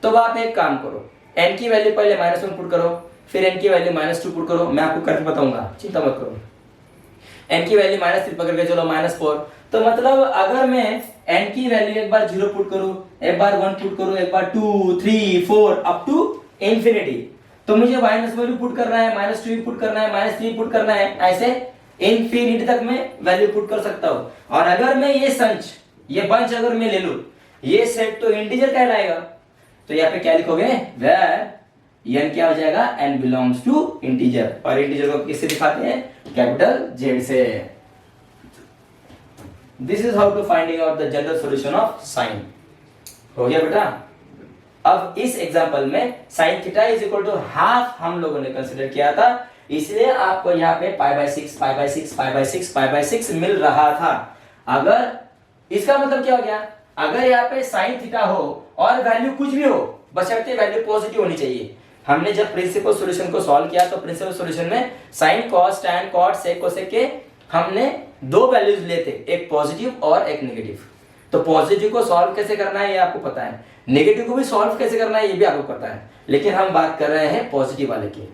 तो आप एक काम करो, n की वैल्यू पहले -1 पुट करो, फिर n की वैल्यू -2 पुट करो। मैं आपको करके बताऊंगा, चिंता मत करो। n की वैल्यू -3 पकड़ के चलो -4। तो मतलब अगर मैं n की वैल्यू एक बार 0 पुट करूं, एक बार 1 पुट करूं, एक बार 2 3 4 अप टू इंफिनिटी, तो मुझे -1 पुट करना है, -2 पुट करना है, -3 पुट करना है, ऐसे इंफिनिटी तक मैं वैल्यू पुट कर सकता हूं। और अगर मैं ये बंच अगर मैं ले लूं, ये सेट तो इंटीजर कहलाएगा। तो यहाँ पे क्या लिखोगे, वेयर n क्या हो जाएगा, n बिलोंग्स टू इंटीजर। और इंटीजर को किससे दिखाते हैं, कैपिटल Z से। This is how to finding out the general solution of sine. हो गया बेटा? अब इस एग्जांपल में sine theta is equal to half हम लोगों ने कंसीडर किया था, इसलिए आपको यहाँ पे पाई by 6 pi by 6 pi by 6 pi by 6 मिल रहा था। अगर इसका मतलब क्या हो गया, अगर यहाँ पे साइन थीटा हो और वैल्यू कुछ भी हो, बशर्ते वैल्यू पॉजिटिव होनी चाहिए। हमने जब प्रिंसिपल सॉल्यूशन को सॉल्व किया तो प्रिंसिपल सॉल्यूशन में sine cos tan cot sec cosec के हमने दो वैल्यूज लेते, एक पॉजिटिव और एक नेगेटिव। तो पॉजिटिव को सॉल्व कैसे करना है ये आपको पता है, नेगेटिव को भी सॉल्व कैसे करना है ये भी आपको पता है, लेकिन हम बात कर रहे हैं पॉजिटिव वाले की।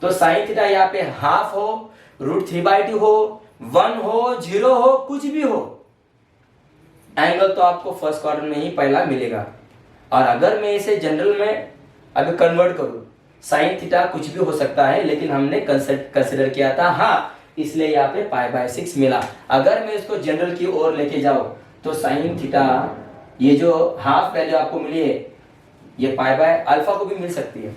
तो साइन थीटा यहाँ पे हाफ हो, √3/2 हो, 1 हो, 0 हो, कुछ भी हो, एंगल तो आपको फर्स्ट क्वाड्रेंट में ही पहला मिलेगा। और अगर मैं इसे जनरल में अभी कन्वर्ट करूं, साइन थीटा कुछ भी हो सकता है, लेकिन हमने कंसिडर किया था हाँ, इसलिए यहाँ पे पाई बाय 6 मिला। अगर मैं इसको जनरल की ओर लेके जाऊं तो साइन थीटा ये जो हाफ वैल्यू आपको मिली है, ये पाई बाय अल्फा को भी मिल सकती है।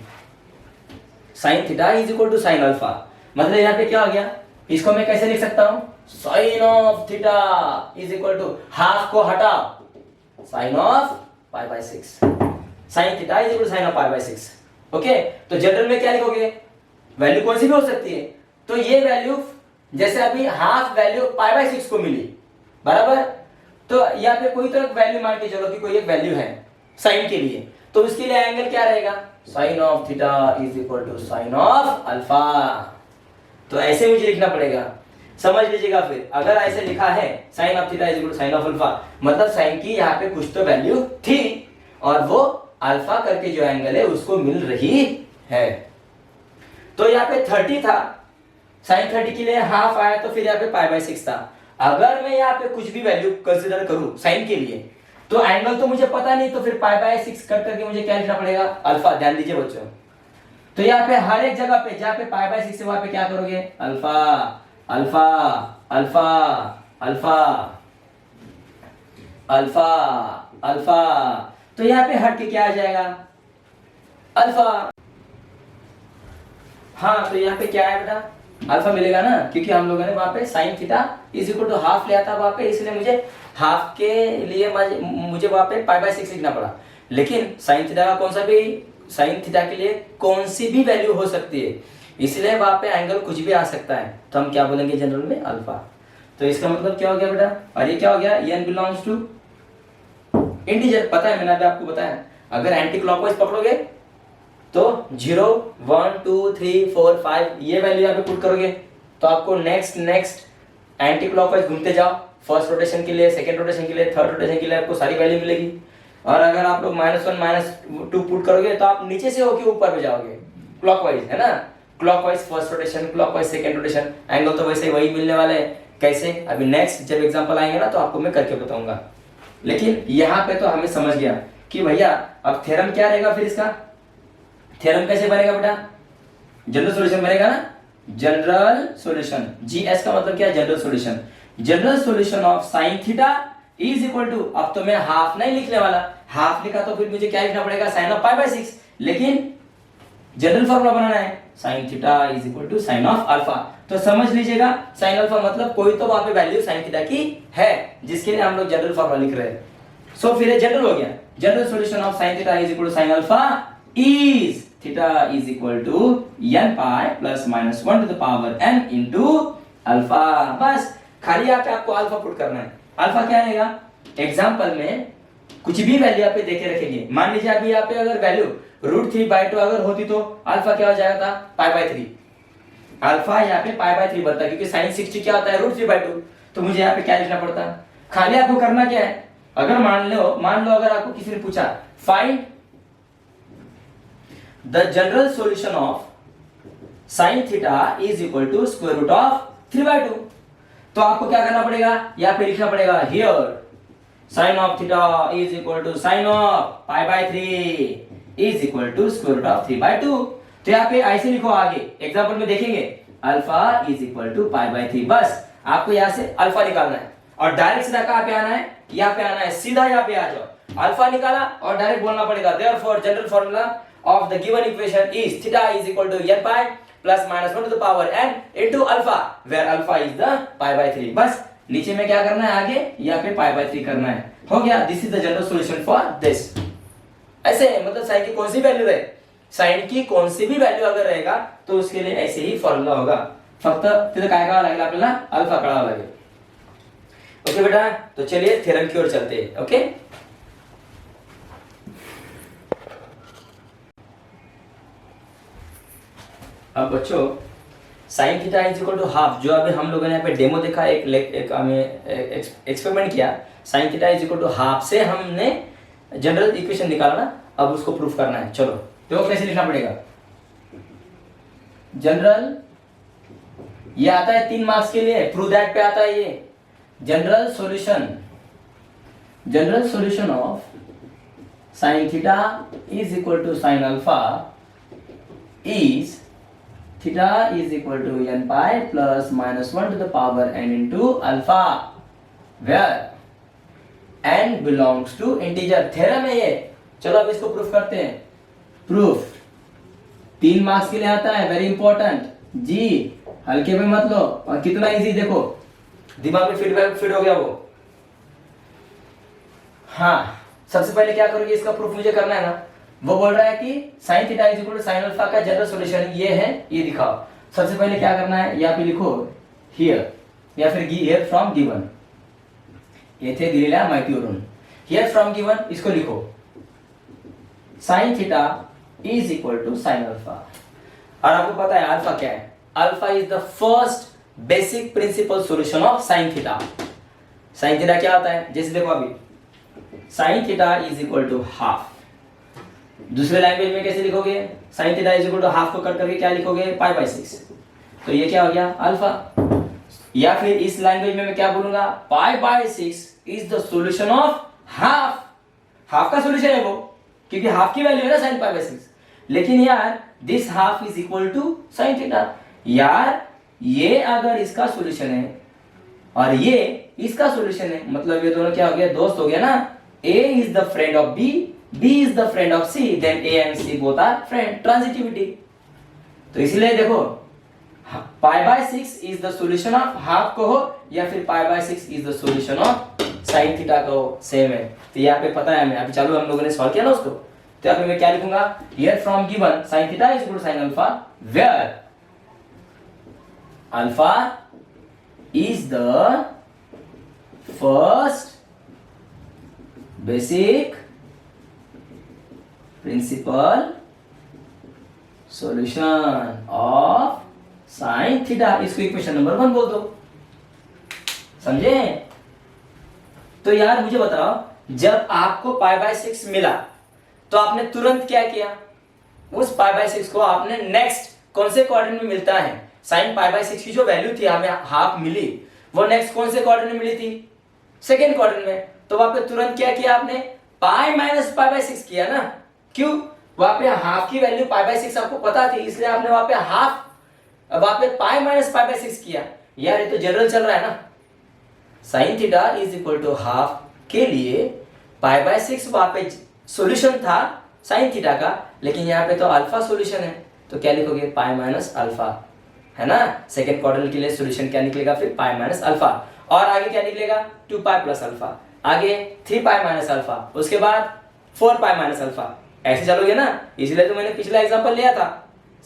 Sine theta is equal to sine alpha, मतलब यहाँ पे क्या हो गया, इसको मैं कैसे लिख सकता हूं, sine of theta is equal to half को हटाओ, sine of pi by 6। Sine theta is equal to sine of pi by 6। Okay, तो जनरल में क्या लिखोगे, वैल्यू कौन सी भी हो सकती है। तो ये वैल्यू जैसे अभी हाफ वैल्यू पाई बाय 6 को मिली, बराबर, तो यहाँ पे कोई तो एक वैल्यू मान के चलो कि कोई एक वैल्यू है साइन के लिए, तो उसके लिए एंगल क्या रहेगा, sine of theta is equal to sine of alpha. तो ऐसे मुझे लिखना पड़ेगा, समझ लीजिएगा। फिर अगर ऐसे लिखा है sine of theta is equal to sine of alpha, मतलब साइन की यहाँ पे कुछ तो वैल्यू थी और वो अल्फा करके जो एंगल है उसको मिल रही है। तो यहाँ पे 30 था, साइन 30 के लिए हाफ आया, तो फिर यहाँ पे पाई बाय 6 था। अगर मैं यहाँ पे कुछ भी वैल्यू कंसिडर करूं साइन के लिए, तो एंगल तो मुझे पता नहीं, तो फिर पाई बाय 6 कट करके मुझे क्या लिखना पड़ेगा, अल्फा। ध्यान दीजिए बच्चों, तो यहाँ पे हर एक जगह पे जहाँ पे पाई बाय 6 है वहां पे क्या करोगे, alpha alpha alpha alpha alpha alpha. तो यहाँ पे हट के क्या आ जाएगा, अल्फा। हाँ तो यहाँ पे क्या है बेटा, अल्फा मिलेगा ना, क्योंकि हम लोगों ने वहां पे sine theta is equal to half लिया था वहां पे, इसलिए मुझे हाफ के लिए मुझे वहां पे पाई बाय 6 लिखना पड़ा। लेकिन साइन थीटा का कौन सा भी, साइन थीटा के लिए कौन सी भी वैल्यू हो सकती है, इसलिए वहां पे एंगल कुछ भी आ सकता है, तो हम क्या बोलेंगे जनरल में, अल्फा। तो इसका मतलब क्या हो गया बेटा, और ये क्या हो गया, n बिलोंग्स टू इंटीजर। पता है, मैंने अभी आपको बताया, अगर एंटी क्लॉकवाइज पकड़ोगे तो 0 1 2 3 4 5 ये वैल्यू यहाँ पे पुट करोगे, तो आपको नेक्स्ट एंटी क्लॉकवाइज घूमते जाओ, फर्स्ट रोटेशन के लिए, सेकंड रोटेशन के लिए, थर्ड रोटेशन के लिए आपको सारी वैल्यू मिलेगी। और अगर आप लोग -1 -2 पुट करोगे तो आप नीचे से होके ऊपर पे जाओगे, क्लॉकवाइज है ना, clockwise first rotation, clockwise second rotation, angle तो वैसे वही मिलने वाले हैं। कैसे, अभी नेक्स्ट जब एग्जांपल आएंगे ना तो आपको मैं करके बताऊंगा। लेकिन यहाँ पे तो हमें समझ गया कि भैया अब थ्योरम क्या रहेगा, फिर इसका थ्योरम कैसे बनेगा बेटा, जनरल सॉल्यूशन बनेगा ना, जनरल सॉल्यूशन, जीएस का मतलब क्या है, general solution. General solution of sine theta is equal to, अब तो मैं हाफ नहीं लिखने वाला, हाफ लिखा तो फिर मुझे क्या लिखना पड़ेगा, साइन ऑफ पाई बाय 6, लेकिन जनरल फॉर्मूला बनाना है, sine theta is equal to sine of alpha. तो समझ लीजिएगा, साइन अल्फा मतलब कोई तो वहां पे वैल्यू साइन थीटा की है, जिसके लिए हम लोग जनरल फॉर्मूला लिख रहे हैं। सो फिर ये जनरल हो गया, general solution of sine theta is equal to sine alpha is theta is equal to n pi plus minus 1 to the power n into alpha. बस खाली यहाँ पे आपको अल्फा पुट करना है। अल्फा क्या आएगा, एग्जांपल में कुछ भी वैल्यू आप देके रखेंगे, मान लीजिए अभी यहाँ पे अगर वैल्यू √3/2 अगर होती तो अल्फा क्या हो जाएगा था, पाई/3। अल्फा यहाँ पे पाई/3 बनता है, क्योंकि साइन 60 क्या होता है, √3/2। तो मुझे यहाँ पे क्या लिखना पड़ता, खाली आपको करना क्या है, अगर मान लो अगर आपको किसी ने पूछा find the general solution of sine theta is equal to square root of 3/2, तो आपको क्या करना पड़ेगा, यहाँ पे लिखना पड़ेगा here sine of theta is equal to sine of पाई/3 is equal to square root of 3/2। तो यहाँ पे ऐसे लिखो, आगे एग्जांपल में देखेंगे अल्फा इज इक्वल टू पाई/3। बस आपको यहाँ से अल्फा निकालना है और डायरेक्ट सीधा कहाँ पे आना है, यहाँ पे आना है, सीधा यहाँ पे आ जाओ। अल्फा निकाला और डायरेक्ट बोलना पड़ेगा therefore general formula of the given equation is theta is equal to n pi plus minus 1 to the power n into alpha, where alpha is the पाई/3। बस नीचे में क्या करना है, आगे यहाँ पे पाई/3 करना है, हो गया। This is the general solution for this. ऐसे मतलब साइन की कौन सी वैल्यू रहे, साइन की कौन सी भी वैल्यू अगर रहेगा तो उसके लिए ऐसे ही फॉर्मूला होगा, फक्त तिथे काय करावं लागेल आपल्याला, अल्फा काढावा लागेल। ओके बेटा, तो चलिए थ्योरम की ओर चलते हैं। ओके, अब बच्चों sine theta is equal to half, जो अभी हम लोगों ने यहाँ पे डेमो देखा, एक हमें एक्सपेरिमेंट किया, sine theta is equal to half से हमने जनरल इक्वेशन निकाला ना, अब उसको प्रूफ करना है। चलो तो कैसे लिखना पड़ेगा, जनरल ये आता है 3 मार्क्स के लिए, प्रूव दैट पे आता है ये general solution of sine theta is equal to sine alpha is theta is equal to n pi plus minus 1 to the power n into alpha, where n belongs to integer. Theorem है ये। चलो अब इसको प्रूफ करते हैं। प्रूफ 3 मार्क्स के लिए आता है, वेरी इंपॉर्टेंट जी, हल्के में मत लो। और कितना इजी देखो, दिमाग में फिट हो गया वो। हाँ, सबसे पहले क्या करोगे, इसका प्रूफ मुझे करना है ना। वो बोल रहा है कि sine theta is equal to sine alpha का जनरल सॉल्यूशन ये है, ये दिखाओ। सबसे पहले क्या करना है, यहाँ पे लिखो हियर, या फिर हियर फ्रॉम गिवन, येथे दिलेल्या माहितीवरून हियर फ्रॉम गिवन इसको लिखो, sine theta is equal to sine alpha. और आपको पता है अल्फा क्या है, alpha is the first basic principal solution of sine theta. Sine theta क्या होता है, जैसे देखो अभी sine theta is equal to half, दूसरे लैंग्वेज में कैसे लिखोगे, sine theta is equal to half को कट करके क्या लिखोगे, पाई/6। तो ये क्या हो गया, अल्फा। या फिर इस लैंग्वेज में मैं क्या बोलूंगा, पाई/6 is the solution of half. Half का सॉल्यूशन है वो, क्योंकि हाफ की वैल्यू है ना साइन पाई/6। लेकिन यार this half is equal to sine theta, यार ये अगर इसका सॉल्यूशन है और ये इसका सॉल्यूशन है, मतलब ये दोनों क्या हो गया, दोस्त हो गया ना। A is the friend of B is the friend of C, then A and C both are friend, transitivity. तो इसलिए देखो पाई by 6 is the solution of half कहो या फिर पाई by 6 is the solution of sine theta कहो, सेम है। तो यहाँ पे पता है हमें, अभी चालू हम लोगों ने सॉल्व किया ना उसको, तो यहाँ पे मैं क्या लिखूंगा, here from given sine theta is equal to sine alpha where alpha is the first basic principal solution of sine theta. इसको इक्वेशन नंबर 1 बोल दो, समझे? तो यार मुझे बताओ, जब आपको पाई बाय 6 मिला तो आपने तुरंत क्या किया, उस पाई बाय 6 को आपने नेक्स्ट कौन से क्वाड्रेंट में मिलता है, साइन पाई बाय 6 की जो वैल्यू थी हमें हाफ मिली, वो नेक्स्ट कौन से क्वाड्रेंट में मिली थी, सेकेंड क्वाड्रेंट में। तो वहां पे तुरंत क्या किया आपने, पाई माइनस पाई बाय 6 किया ना। क्यों? वहां पे हाफ की वैल्यू पाई बाय 6 आपको पता थी, इसलिए आपने वहां पे हाफ, वहां पे पाई माइनस पाई बाय 6 किया। यार ये तो जनरल चल रहा है ना, sine theta is equal to half के लिए पाई बाय 6 वहां पे सॉल्यूशन था साइन थीटा का, लेकिन यहाँ पे तो अल्फा सॉल्यूशन है, तो क्या लिखोगे, पाई माइनस अल्फा, है ना। सेकंड क्वाड्रेंट के लिए सॉल्यूशन क्या निकलेगा, फिर पाई माइनस अल्फा, और आगे क्या निकलेगा, 2 पाई प्लस अल्फा, आगे 3 पाई माइनस अल्फा, उसके बाद 4 पाई माइनस अल्फा, ऐसे चलोगे ना। इसलिए तो मैंने पिछला एग्जांपल लिया था,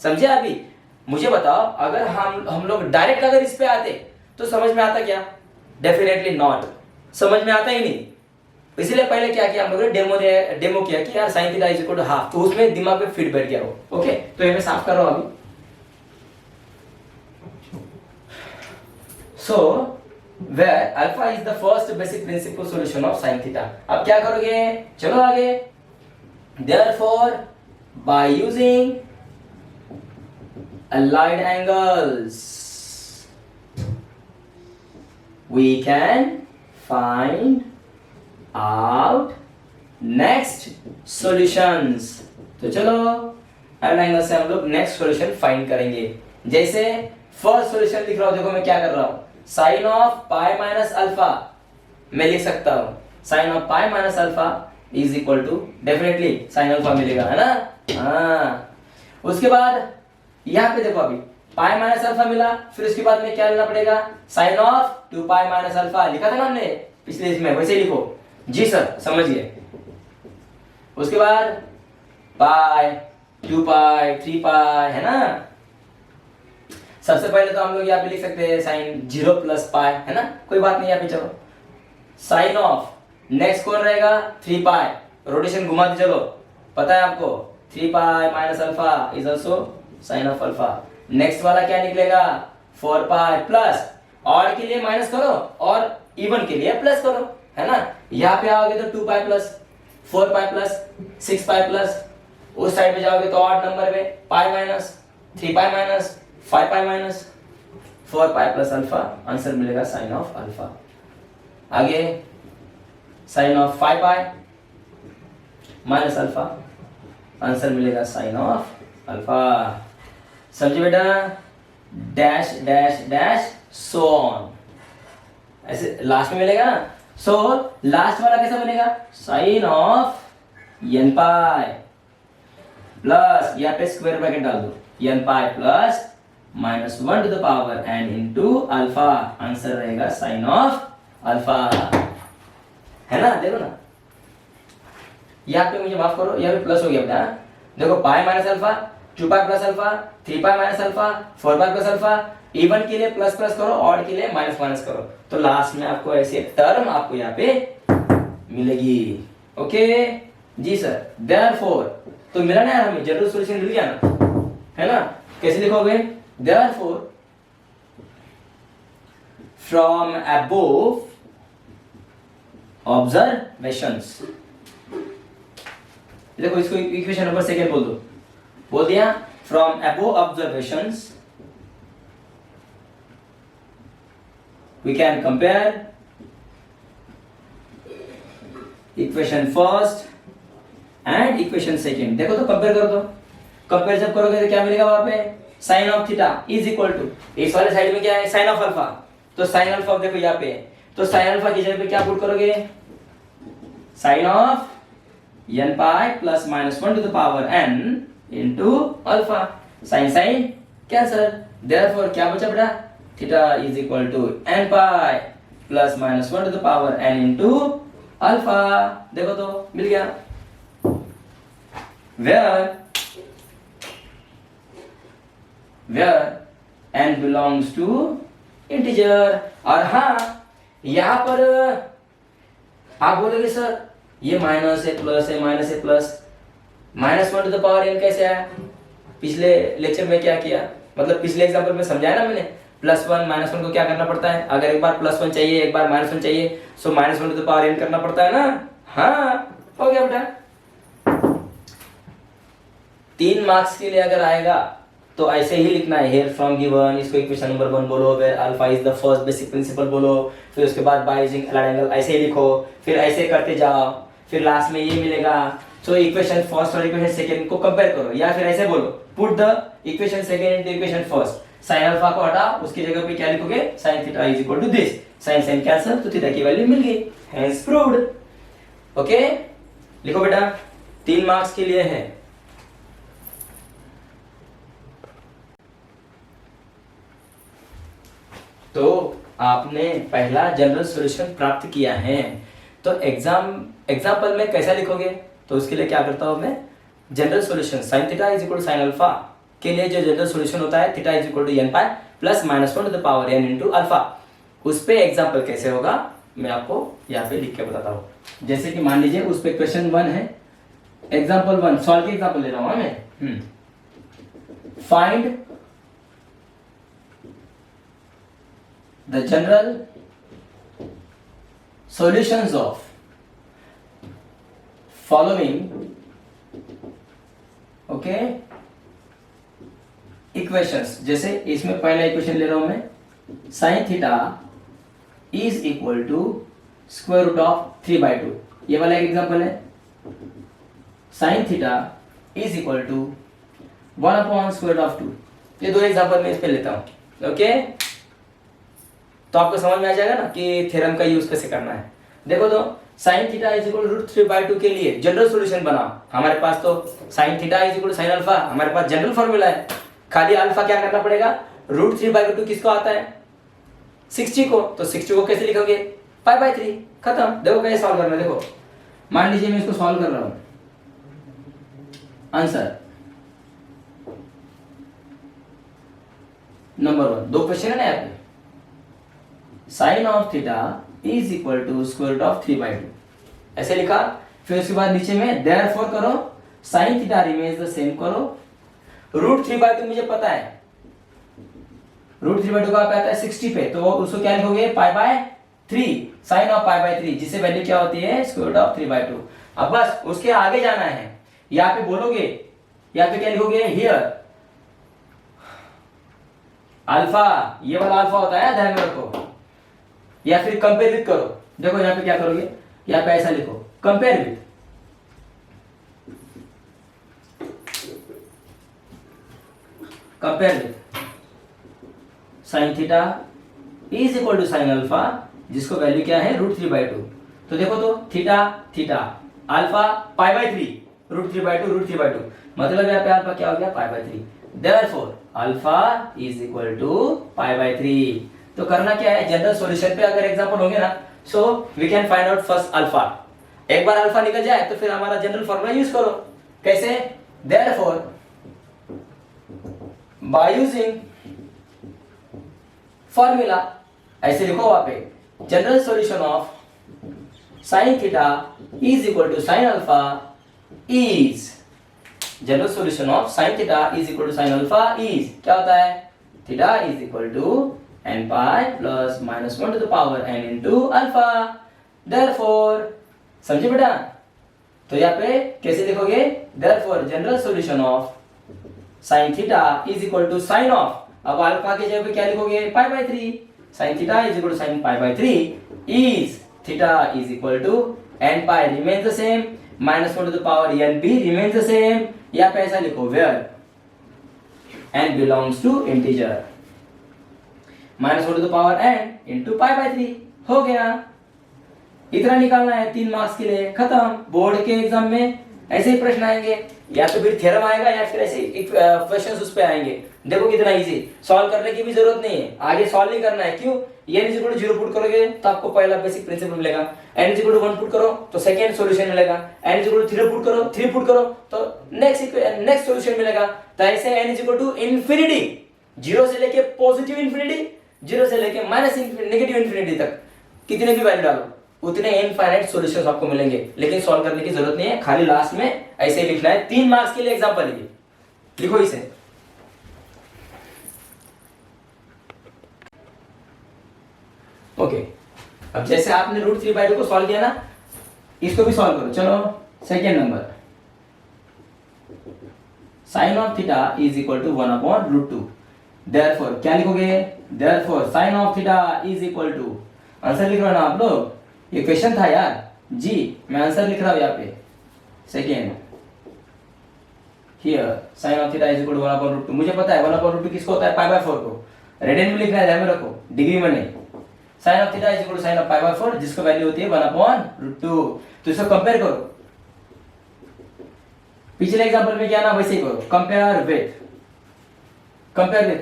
समझे? अभी मुझे बताओ, अगर हम लोग डायरेक्ट अगर इस पे आते तो समझ में आता क्या? डेफिनेटली नॉट, समझ में आता ही नहीं। इसलिए पहले क्या किया हम लोगों ने, डेमो किया कि यार sine theta is equal to half, तो उसमें दिमाग में फिट बैठ गया वो। ओके, तो ये मैं साफ कर रहा हूं अभी। So where alpha is the first basic principal solution of sine theta. अब क्या करोगे, चलो आगे। Therefore by using allied angles we can find out next solutions। तो चलो allied angle से हम लोग नेक्स्ट सॉल्यूशन फाइंड करेंगे। जैसे फर्स्ट सॉल्यूशन लिख रहा हूं, देखो मैं क्या कर रहा हूं, sine of pi minus alpha मैं लिख सकता हूं, sine of pi minus alpha is equal to, definitely sine alpha मिलेगा, है ना। हाँ, उसके बाद यहाँ पे देखो, अभी पाई माइनस अल्फा मिला, फिर उसके बाद में क्या लेना पड़ेगा, sine of 2 pi minus alpha, लिखा था ना हमने पिछले इसमें, वैसे ही लिखो जी सर, समझिए। उसके बाद पाई, 2 पाई, 3 पाई, है ना। सबसे पहले तो हम लोग यहाँ पे लिख सकते हैं साइन 0 प्लस पाई, है ना, कोई बात नहीं। यहाँ पे चलो साइन ऑफ नेक्स्ट कौन रहेगा, 3 पाई, रोटेशन घुमाते चलो, पता है आपको 3 pi minus alpha is also sine of alpha. Next वाला क्या निकलेगा, 4 पाई प्लस, ऑड के लिए माइनस करो और इवन के लिए प्लस करो, है ना। यहाँ पे आओगे तो 2 pi plus 4 pi plus 6 pi plus, उस साइड में जाओगे तो ऑड नंबर में pi minus 3 pi minus 5 pi minus 4 pi plus alpha, answer मिलेगा साइन ऑफ अल्फा। आगे sine of 5 pi minus alpha, answer मिलेगा साइन ऑफ अल्फा। समझे बेटा, dash dash dash so on, ऐसे लास्ट में मिलेगा ना। सो लास्ट वाला कैसा बनेगा, sine of n pi plus, यहाँ पे स्क्वायर ब्रैकेट डाल दो, n pi plus minus 1 to the power n into alpha, answer रहेगा साइन ऑफ अल्फा, है ना। देखो ना, यहाँ पे मुझे माफ करो, यहाँ पे प्लस हो गया बेटा। देखो पाई minus alpha, 2 pi plus alpha, 3 pi minus alpha, 4 pi plus alpha, even के लिए प्लस प्लस करो, ऑड के लिए माइनस माइनस करो, तो लास्ट में आपको ऐसे टर्म आपको यहाँ पे मिलेगी। ओके जी सर, देयरफॉर, तो मिला ना हमें, जनरल सॉल्यूशन मिल गया ना, है ना। कैसे लिखोगे, देयरफॉर फ्रॉम अबोव ऑब्जर्वेशंस, देखो इसको इक्वेशन नंबर सेकंड बोल दिया, from above observations we can compare equation first and equation second। देखो तो कंपेयर कर दो, कंपेयर जब करोगे तो क्या मिलेगा वहां पे, sine of theta is equal to, इस वाले साइड में क्या है, साइन ऑफ अल्फा, तो साइन अल्फा देखो यहाँ पे, तो साइन अल्फा की जगह पे क्या पुट करोगे, sine of n pi plus minus 1 to the power n into alpha. Sine sine cancel, therefore क्या बचा बेटा, theta is equal to n pi plus minus 1 to the power n into alpha. देखो तो मिल गया। where n belongs to integer। और हाँ यहां पर आप बोलोगे सर ये माइनस है प्लस है, माइनस है plus, minus 1 to the power n कैसे आया? पिछले लेक्चर में क्या किया, मतलब पिछले एग्जांपल में समझाया ना मैंने, प्लस 1 माइनस 1 को क्या करना पड़ता है, अगर एक बार प्लस 1 चाहिए एक बार माइनस 1 चाहिए, so minus 1 to the power n करना पड़ता है ना। हाँ हो गया बेटा। 3 मार्क्स के लिए अगर आएगा तो ऐसे ही लिखना है, हेयर फ्रॉम गिवन, इसको इक्वेशन नंबर 1 बोलो, where alpha is the first basic principle बोलो, फिर उसके बाद बाय यूजिंग एलाइड एंगल ऐसे ही लिखो, फिर ऐसे करते जाओ, फिर लास्ट में ये मिलेगा। सो इक्वेशन फर्स्ट और इक्वेशन सेकंड को कंपेयर करो, या फिर ऐसे बोलो, put the equation second into equation first, sine alpha को हटा, उसकी जगह पे क्या लिखोगे, sine theta is equal to this, sine sine cancel, तो थीटा की वैल्यू मिल गई, हेंस प्रूव्ड। ओके लिखो बेटा, 3 मार्क्स के लिए है। तो आपने पहला जनरल सॉल्यूशन प्राप्त किया है, तो एग्जाम्पल में कैसा लिखोगे, तो उसके लिए क्या करता हूं मैं, general solution sine theta is equal to sine alpha के लिए जो जनरल सॉल्यूशन होता है, theta is equal to n pi plus minus 1 to the power n into alpha, उस पे एग्जाम्पल कैसे होगा मैं आपको यहाँ पे लिख के बताता हूँ। जैसे कि मान लीजिए उस पे क्वेश्चन 1 है, एग्जाम्पल 1 सॉल्व के एग्जाम्पल ले रहा हूँ मैं, find the general solutions of following okay equations। जैसे इसमें पहला इक्वेशन ले रहा हूं मैं, sin theta is equal to square root of 3/2, ये वाला एक एग्जांपल है। sin theta is equal to 1/√ square of 2, ये दो एग्जांपल मैं इस पे लेता हूं। ओके तो आपको समझ में आ जाएगा ना कि थ्योरम का यूज कैसे करना है। देखो तो sin theta is equal to √3/2 के लिए जनरल सॉल्यूशन बना, हमारे पास तो sin theta is equal to sin alpha, हमारे पास जनरल फार्मूला है, खाली अल्फा क्या करना पड़ेगा, √3/2 किसको आता है, 60 को, तो 60 को कैसे लिखोगे, π/3, खत्म। देखो कैसे सॉल्व करना है, देखो मान लीजिए मैं इसको सॉल्व कर रहा हूं, आंसर नंबर 1, दो क्वेश्चन है ना यहाँ पे, sine of theta is equal to square root of 3/2 ऐसे लिखा, फिर उसके बाद नीचे में देयरफॉर करो, sine theta remains the same करो, √3/2 मुझे पता है, √3/2 का आता है 60 पे, तो उसको क्या लिखोगे, π/3, साइन ऑफ π/3, जिससे वैल्यू क्या होती है, स्क्वायर रूट ऑफ 3/2। अब बस उसके आगे जाना है, यहाँ पे बोलोगे, यहाँ पे क्या लिखोगे, हियर अल्फा, ये वाला अल्फा होता है, ध्यान में रखो, या फिर कंपेयर विथ करो। देखो यहाँ पे क्या करोगे, यहाँ पे ऐसा लिखो, compare with, compare with sine theta is equal to sine alpha, जिसको वैल्यू क्या है, √3/2। तो देखो तो थीटा थीटा अल्फा π/3, √3/2, मतलब यहाँ पे अल्फा क्या हो गया, π/3, therefore alpha is equal to π/3। तो करना क्या है, जनरल सॉल्यूशन पे अगर एग्जांपल होंगे ना, so we can find out first alpha, एक बार अल्फा निकल जाए तो फिर हमारा जनरल फॉर्मूला यूज करो, कैसे, देयरफॉर बाय यूजिंग फॉर्मूला, ऐसे लिखो वहां पे, general solution of sine theta is equal to sine alpha is, general solution of sine theta is equal to sine alpha is क्या होता है, theta is equal to n pi plus minus 1 to the power n into alpha, therefore समझे बेटा, तो यहाँ पे कैसे लिखोगे, therefore general solution of sin theta is equal to sine of, अब अल्फा के जगह पे क्या लिखोगे, π/3, sin theta is equal to sin π/3 is theta is equal to n pi remains the same minus 1 to the power n p remains the same, यहाँ पे ऐसा लिखो, where n belongs to integer -1 to the power n into π/3, हो गया। इतना निकालना है 3 मार्क्स के लिए, खत्म। बोर्ड के एग्जाम में ऐसे ही प्रश्न आएंगे, या तो फिर थ्योरम आएगा या फिर ऐसे क्वेश्चंस उस पे आएंगे। देखो कितना इजी, सॉल्व करने की भी जरूरत नहीं है, आगे सॉल्व नहीं करना है। क्यों? n is equal to 0 put करोगे तो आपको पहला बेसिक प्रिंसिपल मिलेगा, n is equal to 1 put करो तो सेकंड सॉल्यूशन मिलेगा, n is equal to 3 put करो तो नेक्स्ट सॉल्यूशन मिलेगा। तो ऐसे n is equal to infinity, 0 से लेके पॉजिटिव इंफिनिटी, 0 से लेके माइनस नेगेटिव इंफिनिटी तक कितने भी वैल्यू डालो उतने इनफाइनाइट सॉल्यूशंस आपको मिलेंगे, लेकिन सॉल्व करने की जरूरत नहीं है, खाली लास्ट में ऐसे ही लिखना है। 3 मार्क्स के लिए एग्जांपल लीजिए, लिखो इसे। ओके, अब जैसे आपने √3/2 को सॉल्व किया ना, इसको भी सॉल्व करो। चलो second number, sine of theta is equal to 1/√2। Therefore क्या लिखोगे? Therefore sine of theta is equal to, answer लिख रहे हो ना आप लोग, ये क्वेश्चन था यार जी, मैं आंसर लिख रहा हूं यहाँ पे। Second here sine of theta is equal to 1/√2, मुझे पता है 1/√2 किसको होता है? π/4 को। रेडियन में लिखना है, ध्यान में रखो, डिग्री में नहीं। Sine of theta is equal to sine of π/4, जिसको वैल्यू होती है 1/√2। तो इसको कंपेयर करो, पिछले एग्जांपल में क्या ना वैसे ही करो। कंपेयर विथ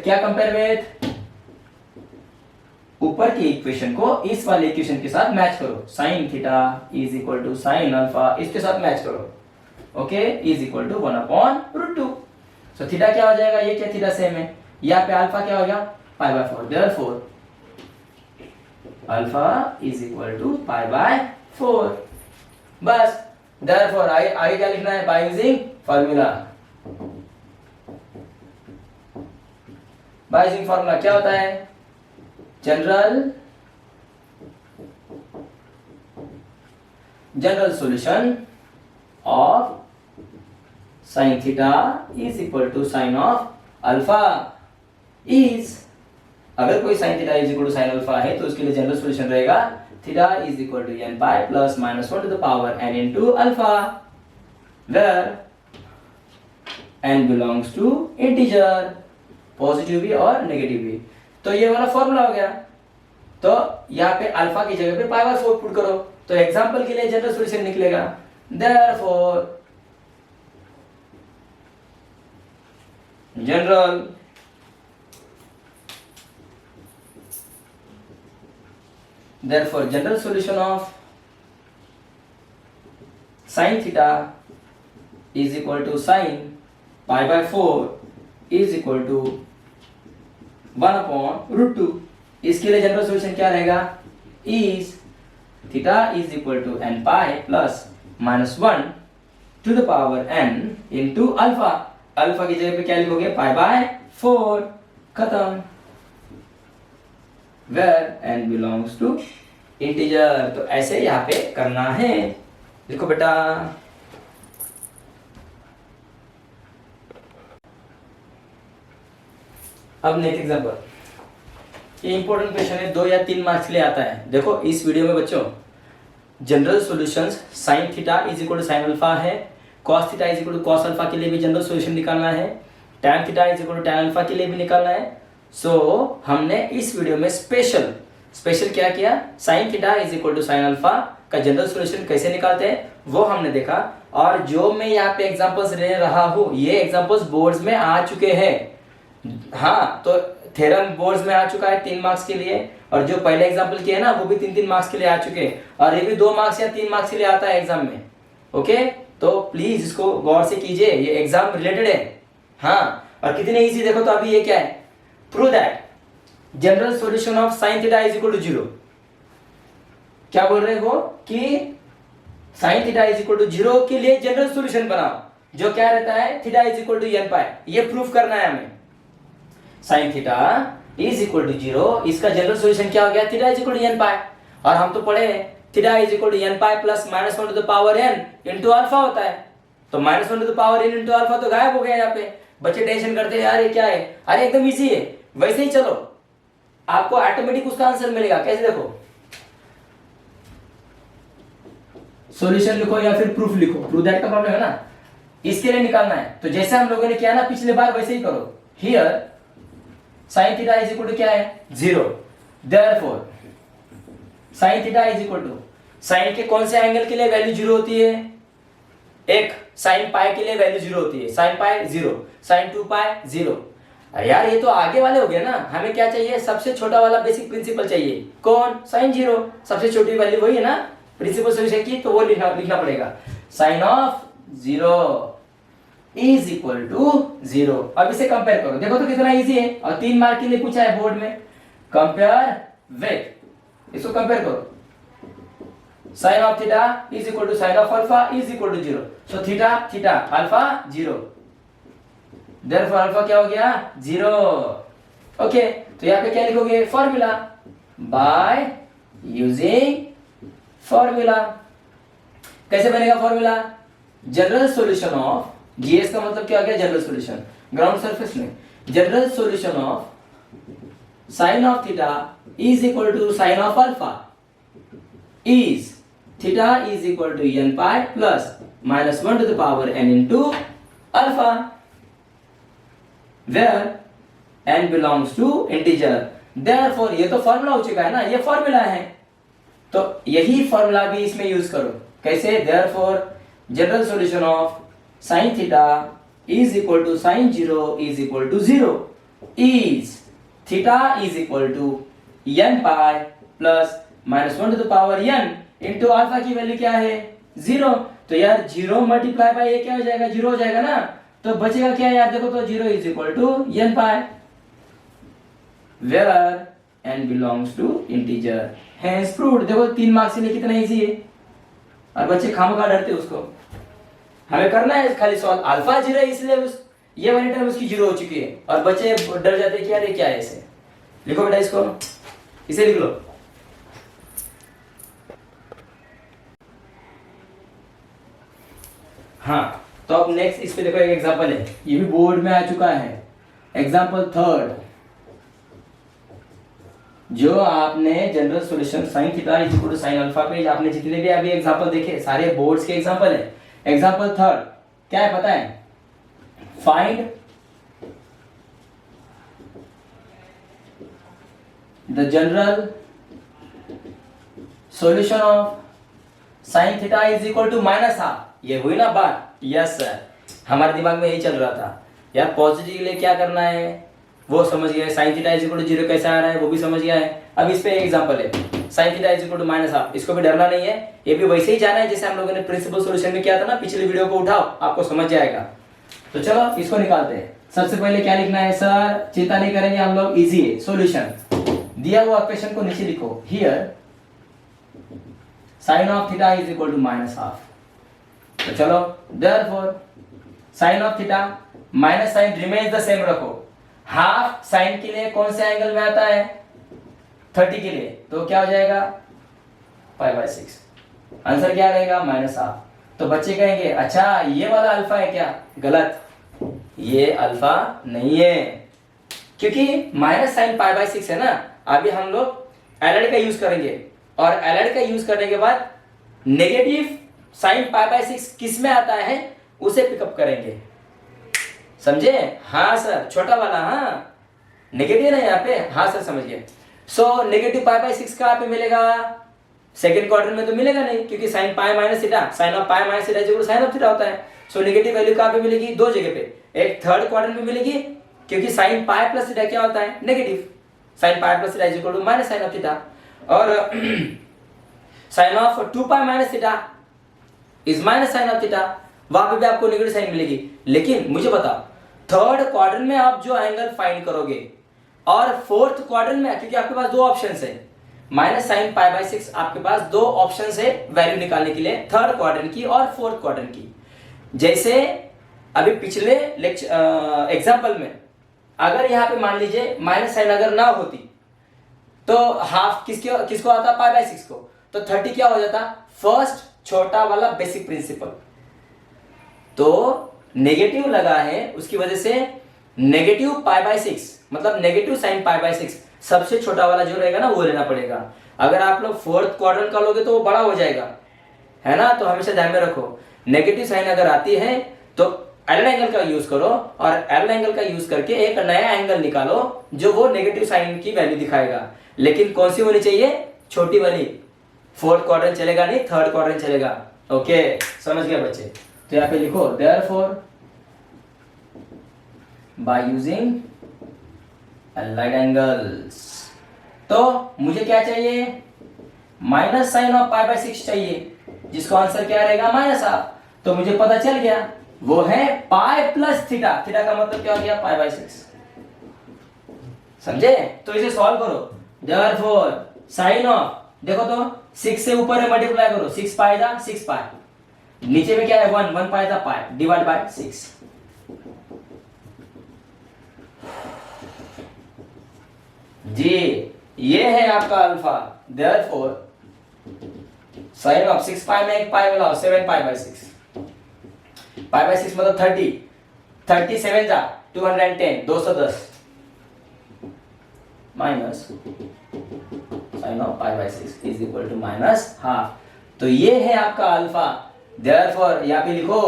क्या? कंपेयर विथ ऊपर की इक्वेशन को इस वाले इक्वेशन के साथ मैच करो। Sine theta is equal to sine alpha, इसके साथ मैच करो। Okay, is equal to 1/√2। So theta क्या हो जाएगा? ये क्या थीटा सेम है, यहाँ पे अल्फा क्या हो गया? π/4। Therefore alpha is equal to π/4। बस, देयरफॉर आगे क्या लिखना है? By using formula. By using formula क्या होता है? General solution of sine theta is equal to sine of alpha is, अगर कोई sine theta is equal to sine alpha है तो उसके लिए जनरल सॉल्यूशन रहेगा theta is equal to n pi plus minus 1 to the power n into alpha, where n belongs to integer, positive भी और नेगेटिव भी। तो ये वाला फॉर्मूला हो गया। तो यहाँ पे अल्फा की जगह पे π/4 पुट करो तो एग्जांपल के लिए जनरल सॉल्यूशन निकलेगा। Therefore general solution of sine theta is equal to sine π/4 is equal to 1/√2। इसके लिए जनरल सॉल्यूशन क्या रहेगा? Is theta is equal to n pi plus minus 1 to the power n into alpha. Alpha की जगह पे क्या लिखोगे? π/4, खत्म। Where n belongs to integer. तो ऐसे यहाँ पे करना है, लिखो बेटा। अब नेक्स्ट एग्जांपल, ये इंपॉर्टेंट क्वेश्चन है, 2 या 3 मार्क्स के लिए आता है। देखो इस वीडियो में बच्चों general solutions sine theta is equal to sine alpha है, cos theta is equal to cos alpha के लिए भी जनरल सॉल्यूशन निकालना है, tan theta is equal to tan alpha के लिए भी निकालना है। सो हमने इस वीडियो में स्पेशल क्या किया? Sine theta is equal to sine alpha का जनरल सॉल्यूशन कैसे निकालते हैं वो हमने देखा। और जो मैं यहाँ पे एग्जांपल्स ले रहा हूँ ये एग्जांपल्स बोर्ड्स में आ चुके हैं। हाँ, तो थ्योरम बोर्ड्स में आ चुका है 3 मार्क्स के लिए, और जो पहले एग्जांपल किए ना वो भी 3-3 मार्क्स के लिए आ चुके हैं, और ये भी 2 मार्क्स या 3 मार्क्स के लिए आता है एग्जाम में। ओके, तो प्लीज इसको गौर से कीजिए, ये एग्जाम रिलेटेड है। हाँ, और कितने इजी देखो तो अभी ये क्या है? Prove that general solution of sine theta is equal to 0। क्या बोल रहे हैं वो? कि sine theta is equal to 0 के लिए जनरल सॉल्यूशन बनाओ, जो क्या रहता है? Theta is equal to n pi. ये प्रूफ करना है हमें। Sine theta is equal to 0, इसका जनरल सॉल्यूशन क्या हो गया? Theta is equal to n pi. और हम तो पढ़े हैं theta is equal to n pi plus minus 1 to the power n into alpha होता है। तो minus 1 to the power n into alpha तो गायब हो गया यहाँ पे। बच्चे टेंशन करते हैं यार ये क्या है? अरे एकदम इजी है। वैसे ही चलो, आपको ऑटोमेटिक उसका आंसर मिलेगा। कैसे? देखो, सॉल्यूशन लिखो या फिर प्रूफ लिखो, प्रूफ दैट का प्रॉब्लम है ना, इसके लिए निकालना है। तो जैसे हम लोगों ने किया ना पिछले बार वैसे ही करो। Here sine theta is equal to क्या है? 0। Therefore sine theta is equal to, sine के कौन से एंगल के लिए वैल्यू 0 होती है? एक साइन पाई के लिए वैल्यू 0 होती है, साइन पाई 0, साइन 2 पाई 0। अरे यार ये तो आगे वाले हो गए ना, हमें क्या चाहिए, सबसे छोटा वाला बेसिक प्रिंसिपल चाहिए, कौन, साइन 0, सबसे छोटी वैल्यू वही है ना प्रिंसिपल सॉल्यूशन की, तो वो लिखना पड़ेगा sine of 0 is equal to 0। अब इसे कंपेयर करो, देखो तो कितना इजी है, और 3 मार्क के लिए पूछा है बोर्ड में, कंपेयर विथ, इसको कंपेयर करो, sine of theta is equal to sine of alpha is equal to 0, so theta alpha 0, therefore alpha क्या हो गया 0। ओके, तो यहाँ पे क्या लिखोगे, फॉर्मूला, बाय यूजिंग फॉर्मूला। कैसे बनेगा formula, general solution of, GS का मतलब क्या हो गया, जनरल सॉल्यूशन, ग्राउंड सरफेस में, general solution of sine of theta is equal to sine of alpha is theta is equal to n pi plus minus 1 to the power n into alpha, where n belongs to integer, therefore ये तो फॉर्मूला हो चुका है ना, ये फॉर्मूला है, तो यही फॉर्मूला भी इसमें यूज करो। कैसे, therefore general solution of sin theta is equal to sin 0 is equal to 0 is theta is equal to n pi plus minus 1 to the power n into alpha की वैल्यू क्या है 0, तो यार 0 मल्टीप्लाई बाय ये क्या हो जाएगा, 0 हो जाएगा ना, तो बचेगा क्या यार, देखो तो 0 is equal to n pi, where n belongs to integer, hence proved. देखो 3 मार्क्स के लिए कितना इजी है, और बच्चे खामखा डरते उसको, हमें करना है खाली सॉल्व, अल्फा 0 है इसलिए उस ये वाली टर्म उसकी 0 हो चुकी है, और बच्चे डर जाते हैं कि यार ये क्या है, इसे लिखो बेटा, इसको इसे लिख लो। हाँ, तो अब नेक्स्ट इस पे देखो एक एग्जांपल है, ये भी बोर्ड में आ चुका है, एग्जांपल थर्ड, जो आपने general solution sine theta is equal to sine alpha पे आपने जितने भी अभी एग्जांपल देखे सारे बोर्ड्स के एग्जांपल है। एग्जांपल थर्ड क्या है पता है, find the general solution of sine theta is equal to minus half, ये हुई ना बात, यस सर, हमारे दिमाग में यही चल रहा था यार, पॉजिटिव के लिए क्या करना है वो समझ गए, sine theta is equal to 0 कैसे आ रहा है वो भी समझ गया है। अब इस पे एक एग्जांपल है, sine theta is equal to minus half, इसको भी डरना नहीं है, ये भी वैसे ही जाना है जैसे हम लोगों ने प्रिंसिपल सॉल्यूशन में किया था ना, पिछले वीडियो को उठाओ आपको समझ जाएगा। तो चलो इसको निकालते हैं, सबसे पहले क्या लिखना है सर, चिंता नहीं करेंगे हम लोग, इजी है सॉल्यूशन, दिया हुआ क्वेश्चन को नीचे लिखो, here sine of theta is equal to minus half, तो चलो therefore sine of theta minus sine remains the same रखो, हाफ साइन के लिए कौन से एंगल में आता है 30 के लिए, तो क्या हो जाएगा π/6, आंसर क्या रहेगा माइनस हाफ। तो बच्चे कहेंगे अच्छा ये वाला अल्फा है क्या, गलत, ये अल्फा नहीं है, क्योंकि माइनस साइन π/6 है ना। अभी हम लोग एलएड का यूज करेंगे, और एलएड का यूज करने के बाद नेगेटिव साइन π/6 किस में आता है उसे पिकअप करेंगे, समझे, हाँ सर, छोटा वाला, हाँ नेगेटिव ना यहाँ पे, हाँ सर समझ गए। सो नेगेटिव π/6 कहाँ पे मिलेगा, सेकंड क्वाड्रेंट में तो मिलेगा नहीं, क्योंकि sine pi minus theta, sine of pi minus theta equal to sine of theta होता है। सो नेगेटिव वैल्यू कहाँ पे मिलेगी, दो जगह पे, एक थर्ड क्वाड्रेंट में मिलेगी, क्योंकि साइन पाई प्लस थीटा क्या होता है negative, sine pi plus theta equal to minus sine of theta, और sine of 2 pi minus theta is minus sine of theta, वहां पे भी आपको नेगेटिव साइन मिलेगी। लेकिन मुझे बताओ थर्ड क्वाड्रेंट में आप जो एंगल फाइंड करोगे, और फोर्थ क्वाड्रेंट में, क्योंकि आपके पास दो ऑप्शंस है, माइनस साइन π/6 आपके पास दो ऑप्शंस है वैल्यू निकालने के लिए, थर्ड क्वाड्रेंट की और फोर्थ क्वाड्रेंट की। जैसे अभी पिछले एग्जांपल में अगर यहाँ पे मान लीजिए माइनस साइन अगर ना होती तो हाफ किसको आता π/6 को, तो 30 क्या हो जाता, फर्स्ट छोटा वाला बेसिक प्रिंसिपल, तो नेगेटिव लगा है उसकी वजह से नेगेटिव π/6 मतलब नेगेटिव साइन π/6 सबसे छोटा वाला जो रहेगा ना वो लेना पड़ेगा। अगर आप लोग फोर्थ क्वाड्रेंट का लोगे तो वो बड़ा हो जाएगा, है ना, तो हमेशा ध्यान में रखो नेगेटिव साइन अगर आती है तो एल एंगल का यूज करो, और एल एंगल का यूज करके एक नया एंगल निकालो जो वो नेगेटिव साइन की वैल्यू दिखाएगा। लेकिन कौन सी होनी चाहिए, छोटी वाली, फोर्थ क्वाड्रेंट चलेगा नहीं, थर्ड क्वाड्रेंट चलेगा। ओके समझ गए बच्चे। तो यहाँ पे लिखो therefore by using allied angles, तो मुझे क्या चाहिए, minus sine of pi by 6 चाहिए, जिसका आंसर क्या रहेगा माइनस हाफ। तो मुझे पता चल गया वो है पाई प्लस थीटा, थीटा का मतलब क्या हो गया पाई बाय 6, समझे। तो इसे सॉल्व करो, देयरफॉर साइन ऑफ, देखो तो 6 से ऊपर है मल्टीप्लाई करो, 6 पाई था 6 पाई, नीचे में क्या है 1, 1 पाई था पाई, डिवाइड बाय 6। जी ये है आपका अल्फा, देयरफॉर साइन ऑफ 6 पाई में एक पाई मिलाओ 7 पाई बाय 6, पाई बाय 6 मतलब 30, 37 जा 210, 210 minus sine of pi by 6 is equal to minus half. तो ये है आपका अल्फा, देयरफॉर यहाँ पे लिखो,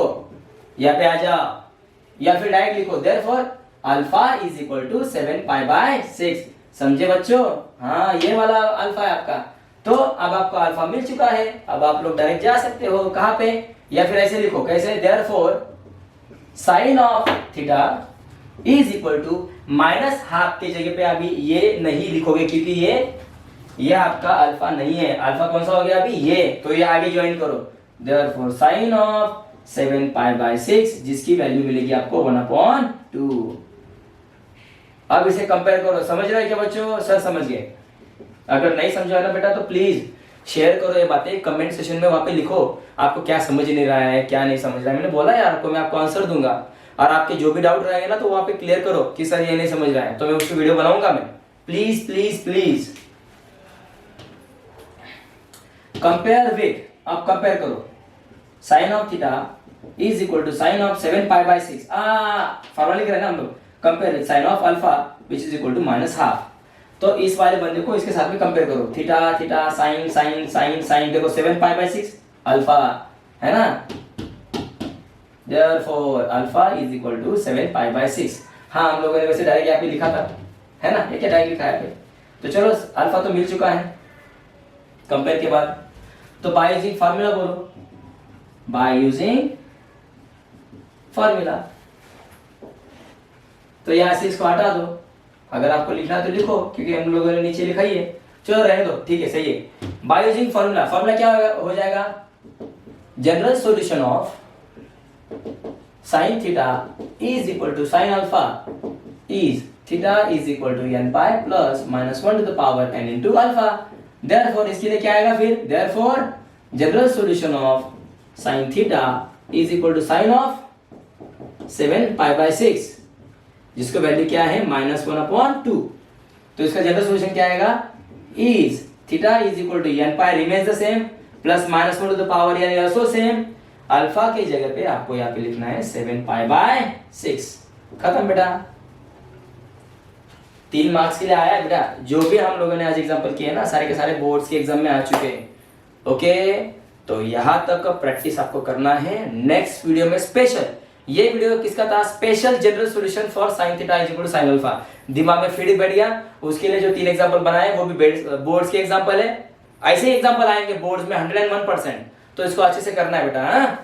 यहाँ पे आ जाओ, या फिर डायरेक्ट लिखो therefore alpha is equal to 7 pi by 6, समझे बच्चों। हाँ ये वाला अल्फा है आपका। तो अब आपको अल्फा मिल चुका है, अब आप लोग डायरेक्ट जा सकते हो कहां पे, या फिर ऐसे लिखो, कैसे, therefore sine of theta is equal to minus half की जगह पे अभी ये नहीं लिखोगे, क्योंकि ये आपका अल्फा नहीं है। अल्फा कौन सा हो गया अभी ये, तो ये आगे ज्वाइन करो, therefore sine of 7 pi by 6, जिसकी वैल्यू मिलेगी आपको 1/2। अब इसे कंपेयर करो, समझ रहे हो क्या बच्चों, सर समझ गए। अगर नहीं समझा ना बेटा तो प्लीज शेयर करो ये बातें, कमेंट सेशन में वहां पे लिखो आपको क्या समझ नहीं रहा है, क्या नहीं समझ रहा है। मैंने बोला यार आपको, मैं आपको आंसर दूंगा, और आपके जो भी डाउट रहेंगे ना तो वहां पे क्लियर करो कि सर ये नहीं समझ रहा है, तो मैं उसकी वीडियो बनाऊंगा मैं। Please please please compare with, आप कंपेयर करो, sine of theta is equal to sine of 7 pi by 6, formula लिख रहे हैं ना हम लोग, compare with sine of alpha which is equal to minus half. तो इस वाले बंदे को इसके साथ में कंपेयर करो, theta theta sine sine sine sine, देखो 7 पाई बाय 6 अल्फा है ना, therefore alpha is equal to 7 pi by 6। हाँ हम लोगों ने वैसे डायरेक्ट यहाँ पे लिखा था, है ना, ये क्या डायरेक्ट लिखा है पे। तो चलो अल्फा तो मिल चुका है कंपेयर के बाद, तो बाय यूजिंग फार्मूला बोलो, बाय यूजिंग फार्मूला। तो यहाँ से इसको हटा दो, अगर आपको लिखना है तो लिखो, क्योंकि हम लोगों ने नीचे लिखा ही है, चलो रहने दो, ठीक है सही है। बाय यूजिंग फार्मूला, फार्मूला क्या हो जाएगा, general solution of sin theta is equal to sin alpha is theta is equal to n pi plus minus 1 to the power n into alpha। therefore इसके लिए क्या आएगा फिर, therefore general solution of sin theta is equal to sin of 7 pi by 6, जिसका वैल्यू क्या है -1/2। तो इसका जनरल सॉल्यूशन क्या आएगा, is theta is equal to n pi remains the same plus minus 1 to the power n also same। Alpha की जगह पे आपको यहाँ पे लिखना है 7 पाई बाय 6, खत्म बेटा। 3 मार्क्स के लिए आया बेटा, जो भी हम लोगों ने आज एग्जांपल किए ना सारे के सारे बोर्ड्स के एग्जाम में आ चुके हैं। ओके, तो यहाँ तक प्रैक्टिस आपको करना है। नेक्स्ट वीडियो में स्पेशल, ये वीडियो किसका था, special general solution for sin theta is equal to sin alpha. दिमाग में फिर बैठ गया, उसके लिए जो 3 एग्जांपल बनाए वो भी बोर्ड्स के एग्जांपल है। ऐसे एग्जांपल आएंगे बोर्ड्स में 101%, तो इसको अच्छे से करना है बेटा।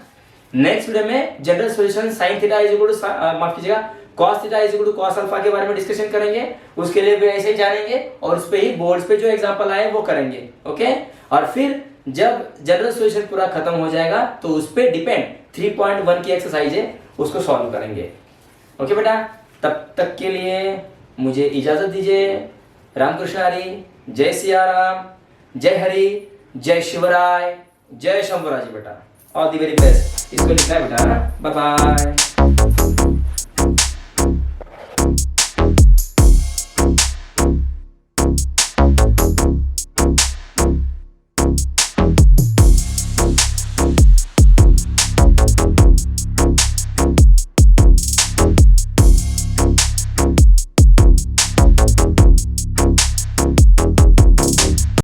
नेक्स्ट वीडियो में general solution sin theta is equal to, माफ कीजिएगा, cos theta is equal to cos alpha के बारे में डिस्कशन करेंगे। उसके लिए भी ऐसे ही जानेंगे और उस पे ही बोर्ड्स पे जो एग्जांपल आए वो करेंगे। ओके, और फिर जब जनरल सॉल्यूशन पूरा खत्म हो जाएगा तो उस पे डिपेंड 3.1 की एक्सरसाइज है, उसको सॉल्व करेंगे। ओके बेटा, तब तक के लिए मुझे इजाजत दीजिए। रामकृष्ण हरी, जय सिया राम, जय हरि, जय शिवराय, जय शंभुराजी बेटा, ऑल द वेरी बेस्ट। इसको लिखना है बेटा, बाय बाय।